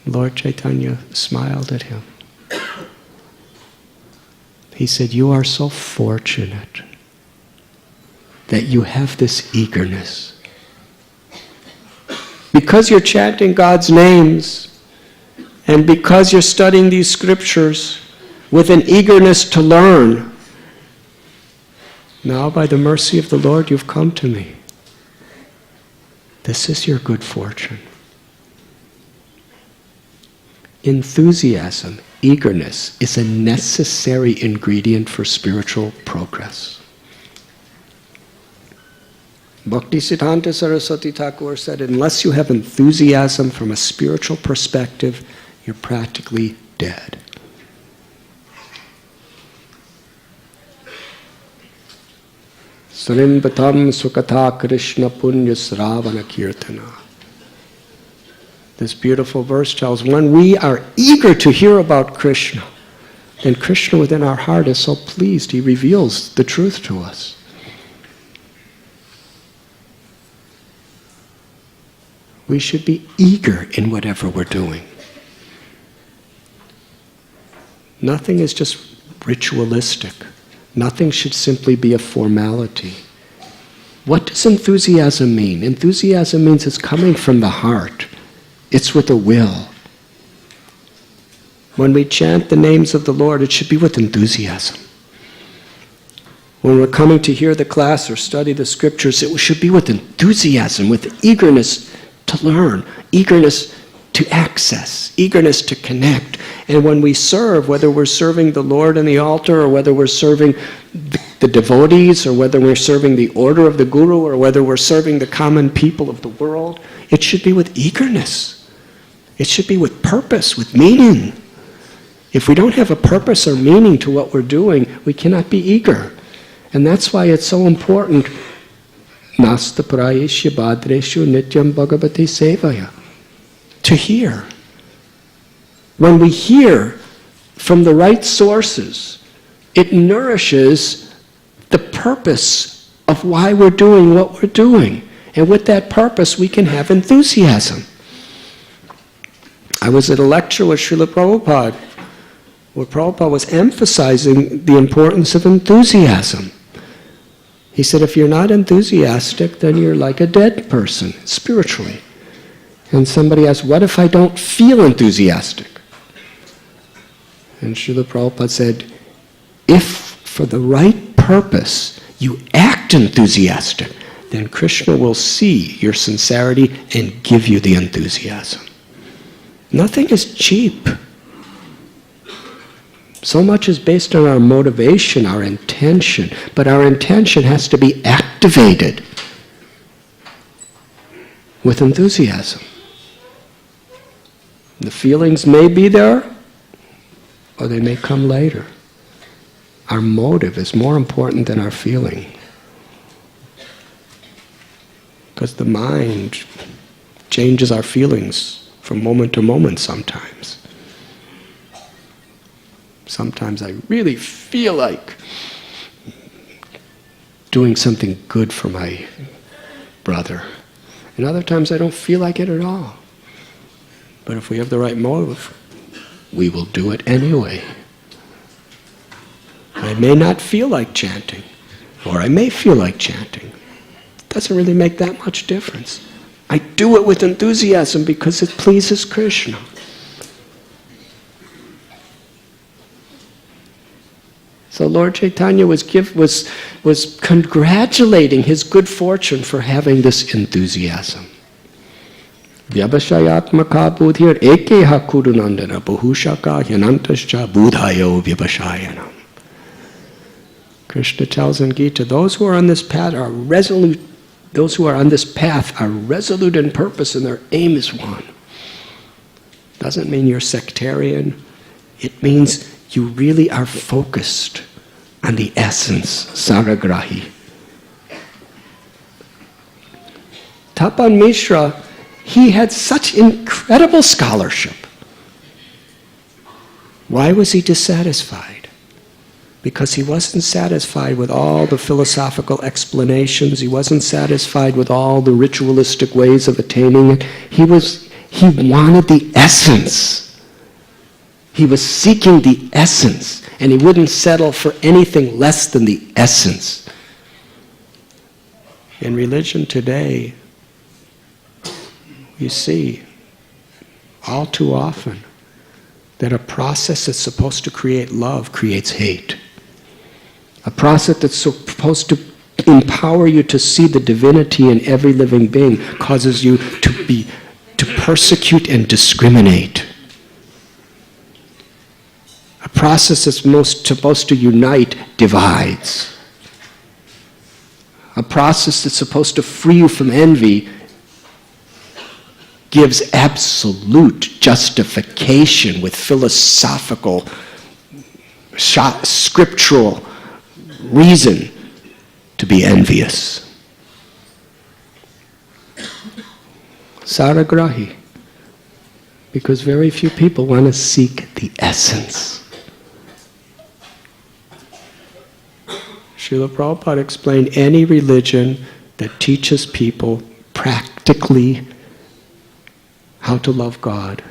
S1: Lord Chaitanya smiled at him. He said, you are so fortunate that you have this eagerness. Because you're chanting God's names, and because you're studying these scriptures with an eagerness to learn, now by the mercy of the Lord you've come to me. This is your good fortune. Enthusiasm, eagerness, is a necessary ingredient for spiritual progress. Bhaktisiddhanta Saraswati Thakur said, unless you have enthusiasm from a spiritual perspective, you're practically dead. Srinvatam Sukatha Krishna Punya Sravana Kirtana. This beautiful verse tells, when we are eager to hear about Krishna, then Krishna within our heart is so pleased, he reveals the truth to us. We should be eager in whatever we're doing. Nothing is just ritualistic. Nothing should simply be a formality. What does enthusiasm mean? Enthusiasm means it's coming from the heart. It's with a will. When we chant the names of the Lord, it should be with enthusiasm. When we're coming to hear the class or study the scriptures, it should be with enthusiasm, with eagerness to learn, eagerness to access, eagerness to connect. And when we serve, whether we're serving the Lord in the altar, or whether we're serving the devotees, or whether we're serving the order of the Guru, or whether we're serving the common people of the world, it should be with eagerness. It should be with purpose, with meaning. If we don't have a purpose or meaning to what we're doing, we cannot be eager. And that's why it's so important. Nasta prayeshya bhadreshu nityam bhagavati sevaya. To hear. When we hear from the right sources, it nourishes the purpose of why we're doing what we're doing. And with that purpose, we can have enthusiasm. I was at a lecture with Srila Prabhupada, where Prabhupada was emphasizing the importance of enthusiasm. He said, if you're not enthusiastic, then you're like a dead person, spiritually. And somebody asked, what if I don't feel enthusiastic? And Srila Prabhupada said, if for the right purpose you act enthusiastic, then Krishna will see your sincerity and give you the enthusiasm. Nothing is cheap. So much is based on our motivation, our intention, but our intention has to be activated with enthusiasm. The feelings may be there, or they may come later. Our motive is more important than our feeling. Because the mind changes our feelings from moment to moment sometimes. Sometimes I really feel like doing something good for my brother. And other times I don't feel like it at all. But if we have the right motive, we will do it anyway. I may not feel like chanting, or I may feel like chanting. It doesn't really make that much difference. I do it with enthusiasm because it pleases Krishna. So Lord Chaitanya was congratulating his good fortune for having this enthusiasm. Vyabhashayatmaka buddhir ekeha kurunandana bahushaka hyanantascha buddhayo vyabhashayanam. Krishna tells in Gita, those who are on this path are resolute. Those who are on this path are resolute in purpose, and their aim is one. Doesn't mean you're sectarian. It means you really are focused on the essence, saragrahi. Tapan Mishra, he had such incredible scholarship. Why was he dissatisfied? Because he wasn't satisfied with all the philosophical explanations. He wasn't satisfied with all the ritualistic ways of attaining it. He wanted the essence. He was seeking the essence, and he wouldn't settle for anything less than the essence. In religion today, you see all too often that a process that's supposed to create love creates hate. A process that's supposed to empower you to see the divinity in every living being causes you to persecute and discriminate. A process that's supposed to unite divides. A process that's supposed to free you from envy gives absolute justification with philosophical, scriptural reason to be envious. Saragrahi. Because very few people want to seek the essence. Srila Prabhupada explained any religion that teaches people practically how to love God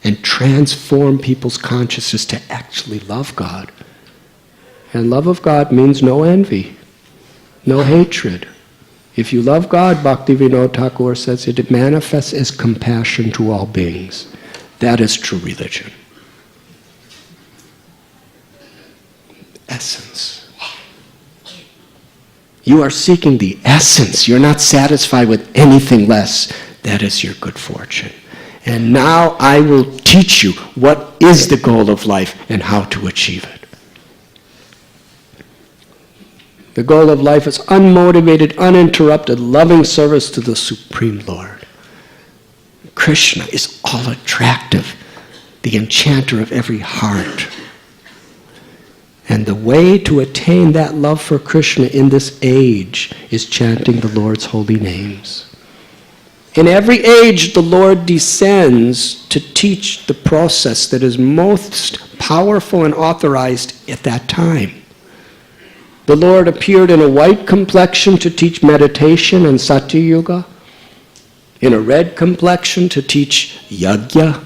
S1: and transform people's consciousness to actually love God. And love of God means no envy, no hatred. If you love God, Bhaktivinoda Thakur says, it manifests as compassion to all beings. That is true religion. Essence. You are seeking the essence. You're not satisfied with anything less. That is your good fortune. And now I will teach you what is the goal of life and how to achieve it. The goal of life is unmotivated, uninterrupted, loving service to the Supreme Lord. Krishna is all attractive, the enchanter of every heart. And the way to attain that love for Krishna in this age is chanting the Lord's holy names. In every age, the Lord descends to teach the process that is most powerful and authorized at that time. The Lord appeared in a white complexion to teach meditation and Satya Yuga, in a red complexion to teach Yajna,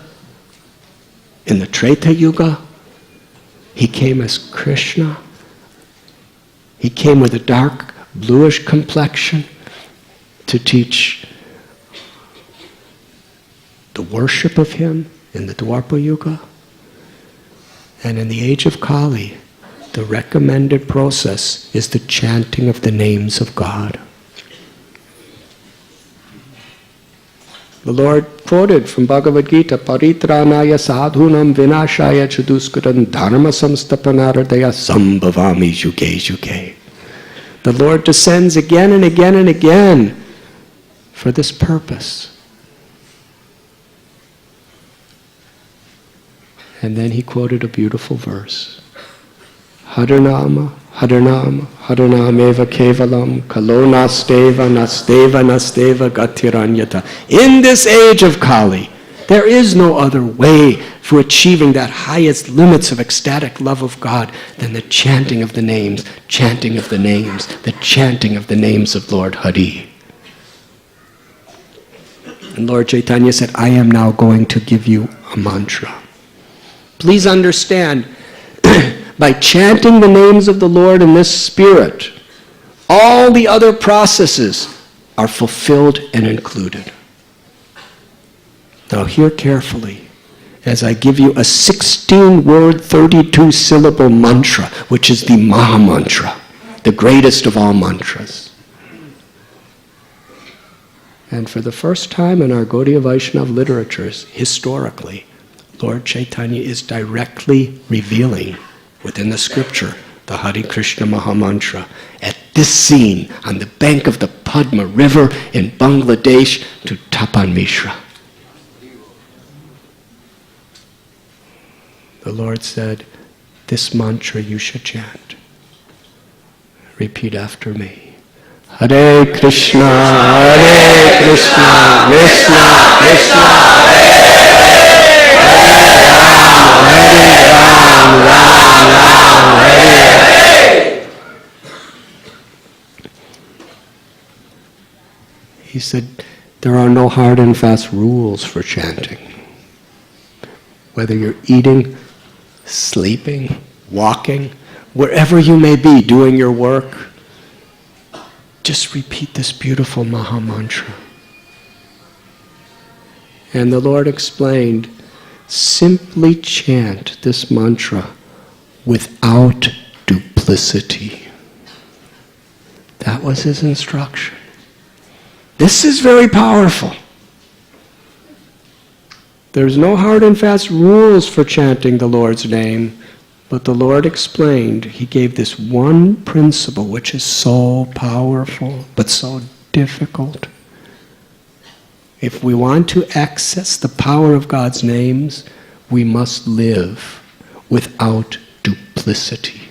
S1: in the Treta Yuga. He came as Krishna. He came with a dark bluish complexion to teach the worship of him in the Dwapara Yuga. And in the age of Kali, the recommended process is the chanting of the names of God. The Lord quoted from Bhagavad Gita, Paritranaya sadhunam vinashaya chaduskaran dharma samstapanardaya sambhavami yuge yuge. The Lord descends again and again and again for this purpose. And then he quoted a beautiful verse. Haranama, Haranama, Haranameva Kevalam, Kalo Nasteva, Nasteva, Nasteva, Gatiranyata. In this age of Kali, there is no other way for achieving that highest limits of ecstatic love of God than the chanting of the names, chanting of the names, the chanting of the names of Lord Hari. And Lord Chaitanya said, I am now going to give you a mantra. Please understand, by chanting the names of the Lord in this spirit, all the other processes are fulfilled and included. Now hear carefully as I give you a 16-word, 32-syllable mantra, which is the Maha Mantra, the greatest of all mantras. And for the first time in our Gaudiya Vaishnava literatures, historically, Lord Chaitanya is directly revealing within the scripture the Hare Krishna Mahamantra, at this scene on the bank of the Padma River in Bangladesh to Tapan Mishra. The Lord said, this mantra you should chant. Repeat after me. Hare Krishna, Hare Krishna, Krishna Krishna, Hare Ram, Hare Ram. He said, there are no hard and fast rules for chanting. Whether you're eating, sleeping, walking, wherever you may be doing your work, just repeat this beautiful Maha Mantra. And the Lord explained, simply chant this mantra without duplicity. That was his instruction. This is very powerful. There's no hard and fast rules for chanting the Lord's name, but the Lord explained, he gave this one principle which is so powerful, but so difficult. If we want to access the power of God's names, we must live without duplicity.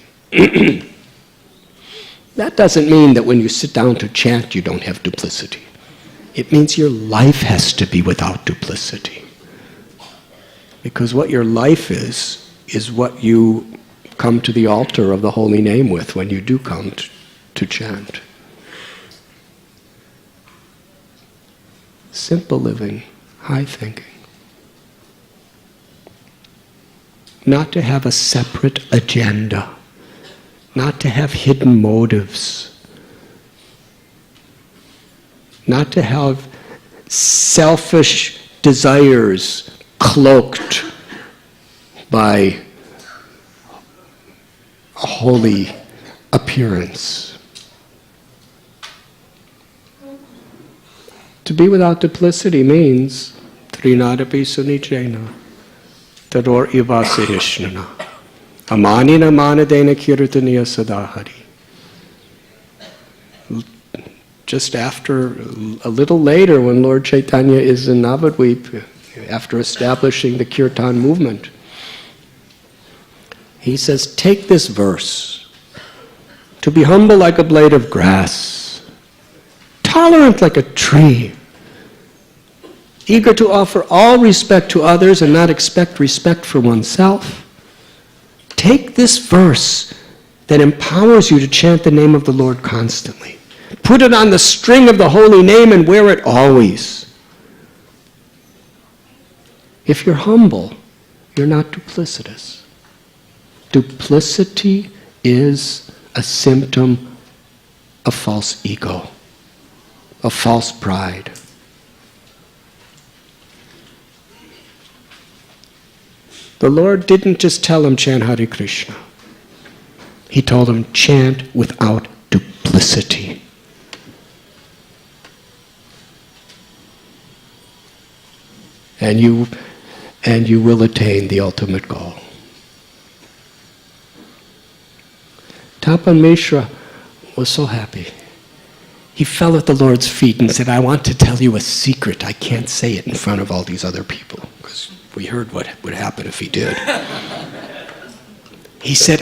S1: That doesn't mean that when you sit down to chant, you don't have duplicity. It means your life has to be without duplicity. Because what your life is what you come to the altar of the holy name with when you do come to chant. Simple living, high thinking. Not to have a separate agenda. Not to have hidden motives. Not to have selfish desires cloaked by a holy appearance. To be without duplicity means Trinadapi Sunichena, Tador Ivasihishnana, Amanina Manadena Kirtaniya Sadahari. Just after, a little later, when Lord Chaitanya is in Navadvip, after establishing the Kirtan movement, he says, take this verse, to be humble like a blade of grass, tolerant like a tree, eager to offer all respect to others and not expect respect for oneself. Take this verse that empowers you to chant the name of the Lord constantly. Put it on the string of the holy name and wear it always. If you're humble, you're not duplicitous. Duplicity is a symptom of false ego, of false pride. The Lord didn't just tell him chant Hare Krishna. He told him chant without duplicity. And you will attain the ultimate goal. Tapan Mishra was so happy. He fell at the Lord's feet and said, I want to tell you a secret. I can't say it in front of all these other people, because we heard what would happen if he did. He said,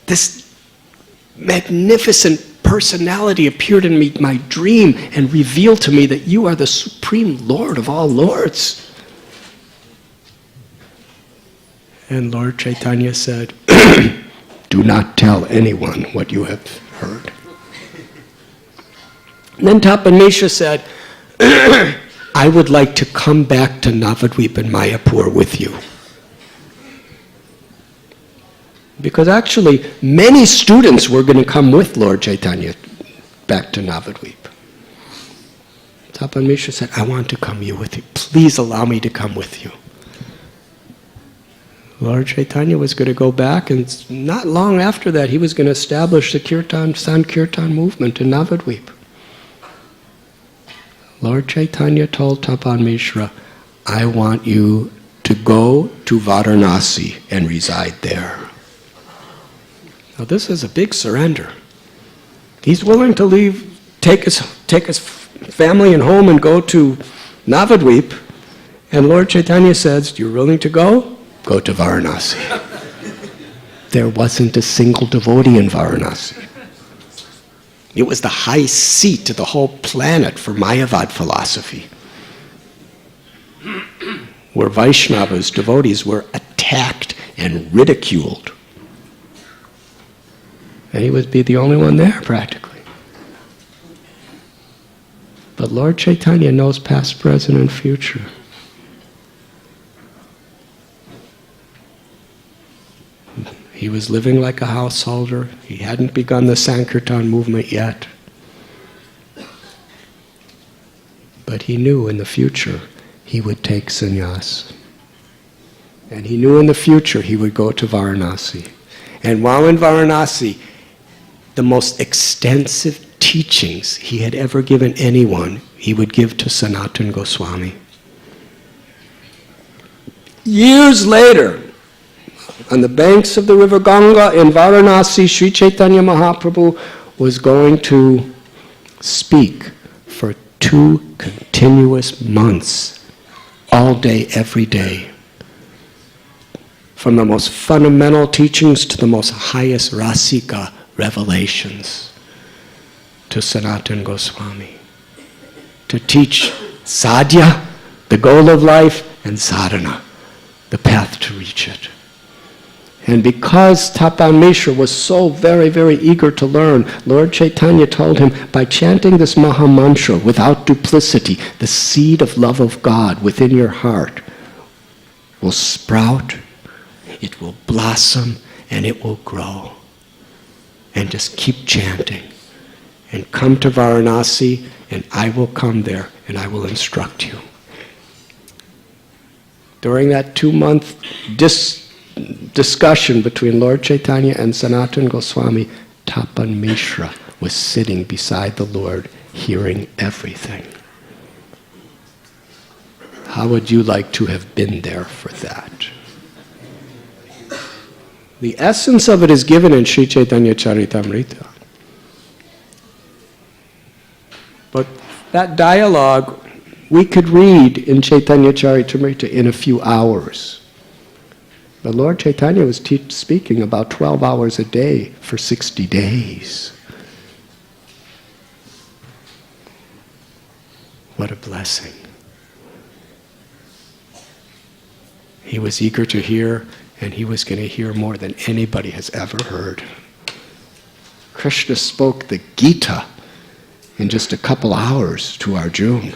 S1: this magnificent personality appeared in me, my dream, and revealed to me that you are the supreme Lord of all lords. And Lord Chaitanya said, do not tell anyone what you have heard. And then Tapan Mishra said, I would like to come back to Navadvip and Mayapur with you. Because actually, many students were going to come with Lord Chaitanya back to Navadvip. Tapan Mishra said, I want to come with you. Please allow me to come with you. Lord Chaitanya was going to go back, and not long after that, he was going to establish the Sankirtan movement in Navadvip. Lord Chaitanya told Tapan Mishra, I want you to go to Varanasi and reside there. Now this is a big surrender. He's willing to leave, take his family and home and go to Navadvip. And Lord Chaitanya says, you're willing to go? Go to Varanasi. There wasn't a single devotee in Varanasi. It was the high seat of the whole planet for Mayavad philosophy, where Vaishnavas, devotees, were attacked and ridiculed. And he would be the only one there, practically. But Lord Chaitanya knows past, present, and future. He was living like a householder. He hadn't begun the Sankirtan movement yet. But he knew in the future he would take sannyas. And he knew in the future he would go to Varanasi. And while in Varanasi, the most extensive teachings he had ever given anyone, he would give to Sanatana Goswami. Years later, on the banks of the river Ganga in Varanasi, Sri Chaitanya Mahaprabhu was going to speak for 2 continuous months, all day, every day. From the most fundamental teachings to the most highest rasika revelations to Sanatana Goswami. To teach sadhya, the goal of life, and sadhana, the path to reach it. And because Tapan Mishra was so very, very eager to learn, Lord Chaitanya told him, by chanting this Maha Mantra without duplicity, the seed of love of God within your heart will sprout, it will blossom, and it will grow. And just keep chanting. And come to Varanasi, and I will come there, and I will instruct you. During that 2-month discussion between Lord Chaitanya and Sanatana Goswami, Tapan Mishra was sitting beside the Lord, hearing everything. How would you like to have been there for that? The essence of it is given in Sri Chaitanya Charitamrita. But that dialogue we could read in Chaitanya Charitamrita in a few hours. But Lord Chaitanya was speaking about 12 hours a day for 60 days. What a blessing. He was eager to hear, and he was going to hear more than anybody has ever heard. Krishna spoke the Gita in just a couple hours to Arjuna.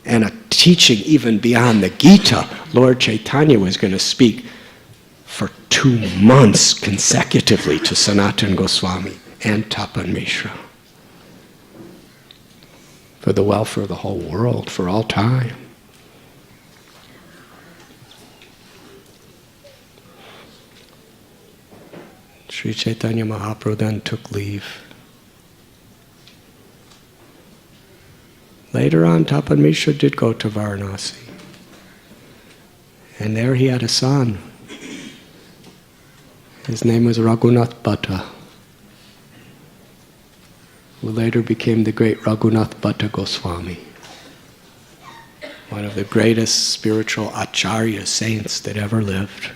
S1: And a teaching even beyond the Gita, Lord Chaitanya was going to speak for 2 months consecutively to Sanatana Goswami and Tapan Mishra. For the welfare of the whole world, for all time. Sri Chaitanya Mahaprabhu then took leave. Later on, Tapan Mishra did go to Varanasi. And there he had a son. His name was Raghunath Bhatta, who later became the great Raghunath Bhatta Goswami, one of the greatest spiritual acharya saints that ever lived.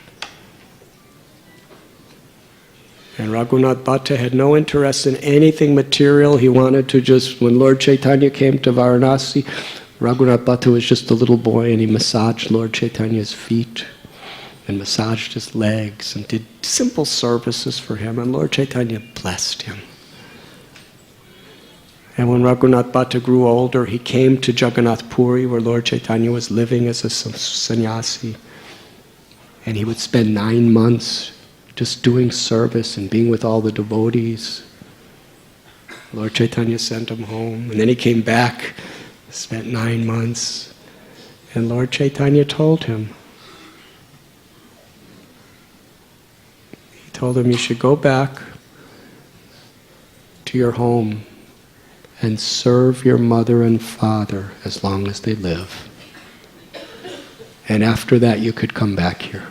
S1: And Raghunath Bhatta had no interest in anything material. He wanted to just, when Lord Chaitanya came to Varanasi, Raghunath Bhatta was just a little boy, and he massaged Lord Chaitanya's feet and massaged his legs and did simple services for him, and Lord Chaitanya blessed him. And when Raghunath Bhatta grew older, he came to Jagannath Puri, where Lord Chaitanya was living as a sannyasi, and he would spend 9 months just doing service and being with all the devotees. Lord Chaitanya sent him home, and then he came back, spent 9 months, and Lord Chaitanya told him, you should go back to your home and serve your mother and father as long as they live. And after that you could come back here.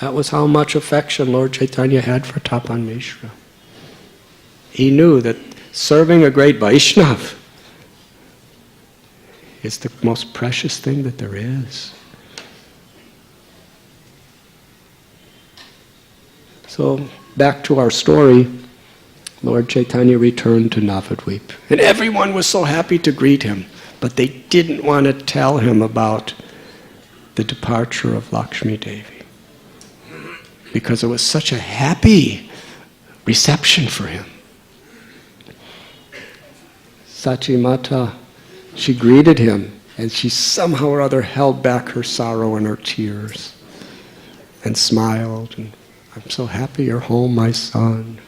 S1: That was how much affection Lord Chaitanya had for Tapan Mishra. He knew that serving a great Vaishnava is the most precious thing that there is. So, back to our story, Lord Chaitanya returned to Navadvip. And everyone was so happy to greet him, but they didn't want to tell him about the departure of Lakshmi Devi, because it was such a happy reception for him. Sachi Mata, she greeted him, and she somehow or other held back her sorrow and her tears and smiled. And, "I'm so happy you're home, my son."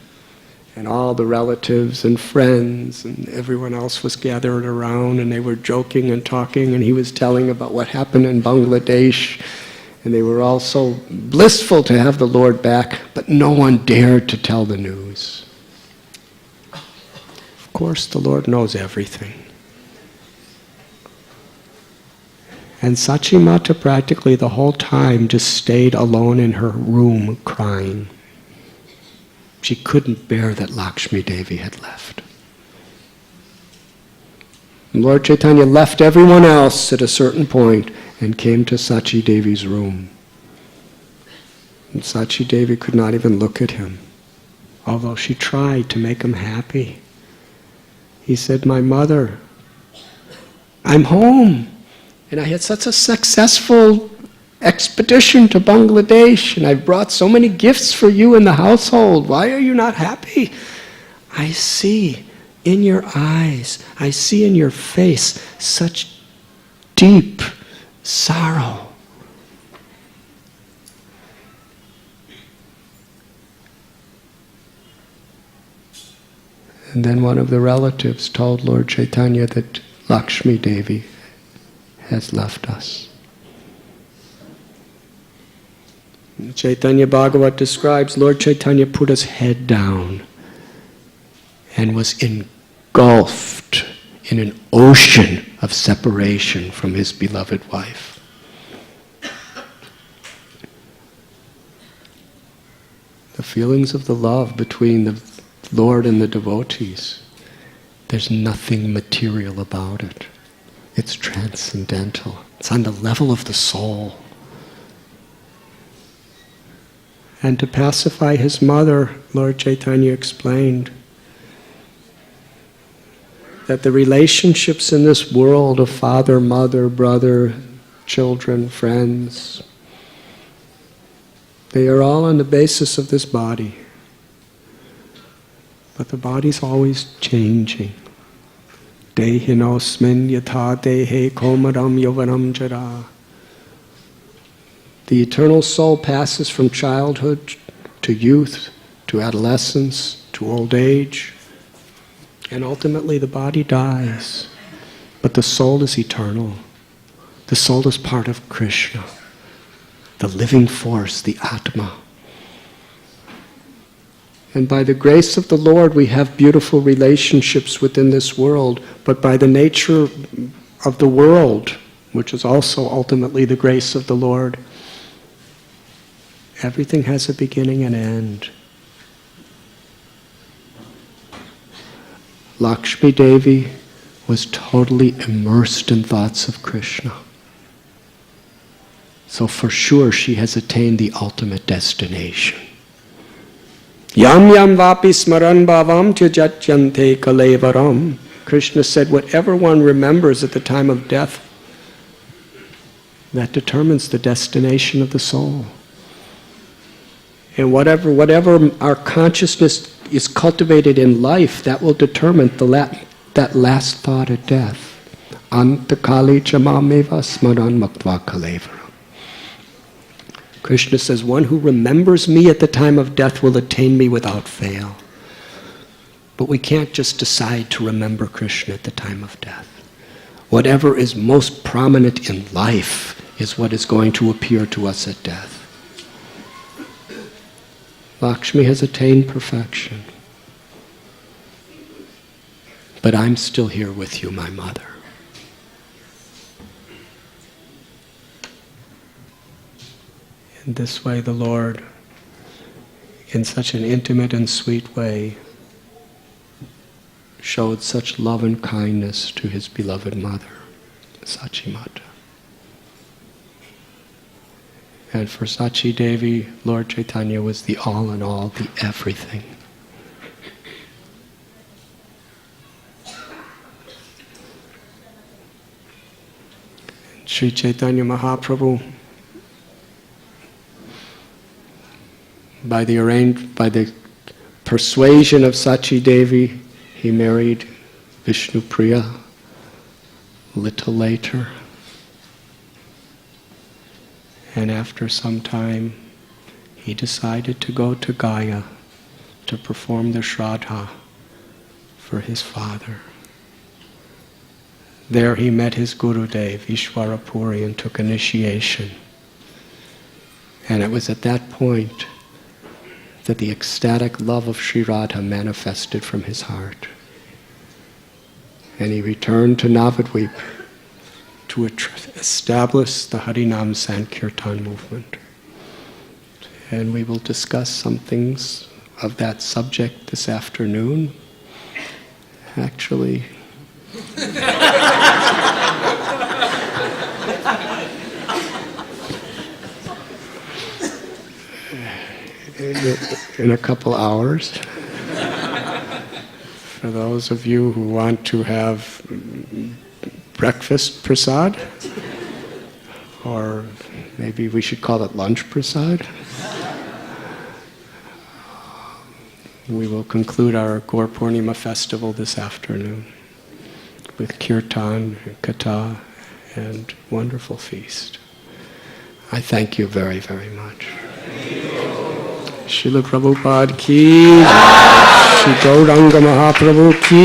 S1: And all the relatives and friends and everyone else was gathered around, and they were joking and talking, and he was telling about what happened in Bangladesh. And they were all so blissful to have the Lord back, but no one dared to tell the news. Of course, the Lord knows everything. And Sachi Mata practically the whole time just stayed alone in her room crying. She couldn't bear that Lakshmi Devi had left. And Lord Chaitanya left everyone else at a certain point and came to Sachi Devi's room. And Sachi Devi could not even look at him, although she tried to make him happy. He said, "My mother, I'm home, and I had such a successful expedition to Bangladesh, and I've brought so many gifts for you in the household. Why are you not happy? I see in your eyes, I see in your face such deep sorrow." And then one of the relatives told Lord Chaitanya that Lakshmi Devi has left us. Chaitanya Bhagavat describes Lord Chaitanya put his head down and was engulfed in an ocean of separation from his beloved wife. The feelings of the love between the Lord and the devotees, there's nothing material about it. It's transcendental. It's on the level of the soul. And to pacify his mother, Lord Chaitanya explained that the relationships in this world of father, mother, brother, children, friends, they are all on the basis of this body. But the body's always changing. Dehinosmin yatha dehe komaram yovanam jara. The eternal soul passes from childhood to youth, to adolescence, to old age, and ultimately the body dies. But the soul is eternal. The soul is part of Krishna, the living force, the Atma. And by the grace of the Lord, we have beautiful relationships within this world, but by the nature of the world, which is also ultimately the grace of the Lord, everything has a beginning and end. Lakshmi Devi was totally immersed in thoughts of Krishna. So for sure she has attained the ultimate destination. Yam yam vapi smaran bhavam tyajachyante kalevaram. Krishna said, whatever one remembers at the time of death, that determines the destination of the soul. And whatever our consciousness is cultivated in life, that will determine that last thought at death. Antakali chamameva smaran maktva kalevaram. Krishna says, one who remembers me at the time of death will attain me without fail. But we can't just decide to remember Krishna at the time of death. Whatever is most prominent in life is what is going to appear to us at death. Lakshmi has attained perfection. But I'm still here with you, my mother. In this way the Lord, in such an intimate and sweet way, showed such love and kindness to his beloved mother, Sachi Mata. And for Sachi Devi, Lord Chaitanya was the all in all, the everything. Sri Chaitanya Mahaprabhu, by the persuasion of Sachi Devi, he married Vishnupriya a little later. And after some time, he decided to go to Gaya to perform the Shraddha for his father. There he met his Gurudev, Ishwarapuri, and took initiation. And it was at that point that the ecstatic love of Sri Radha manifested from his heart. And he returned to Navadvip to establish the Harinam Sankirtan movement. And we will discuss some things of that subject this afternoon. Actually, in a couple hours. For those of you who want to have breakfast prasad, or maybe we should call it lunch prasad, we will conclude our Gaur Purnima festival this afternoon with kirtan, katha, and wonderful feast. I thank you very, very much. Srila Prabhupada ki, Sri Gauranga Mahaprabhu ki.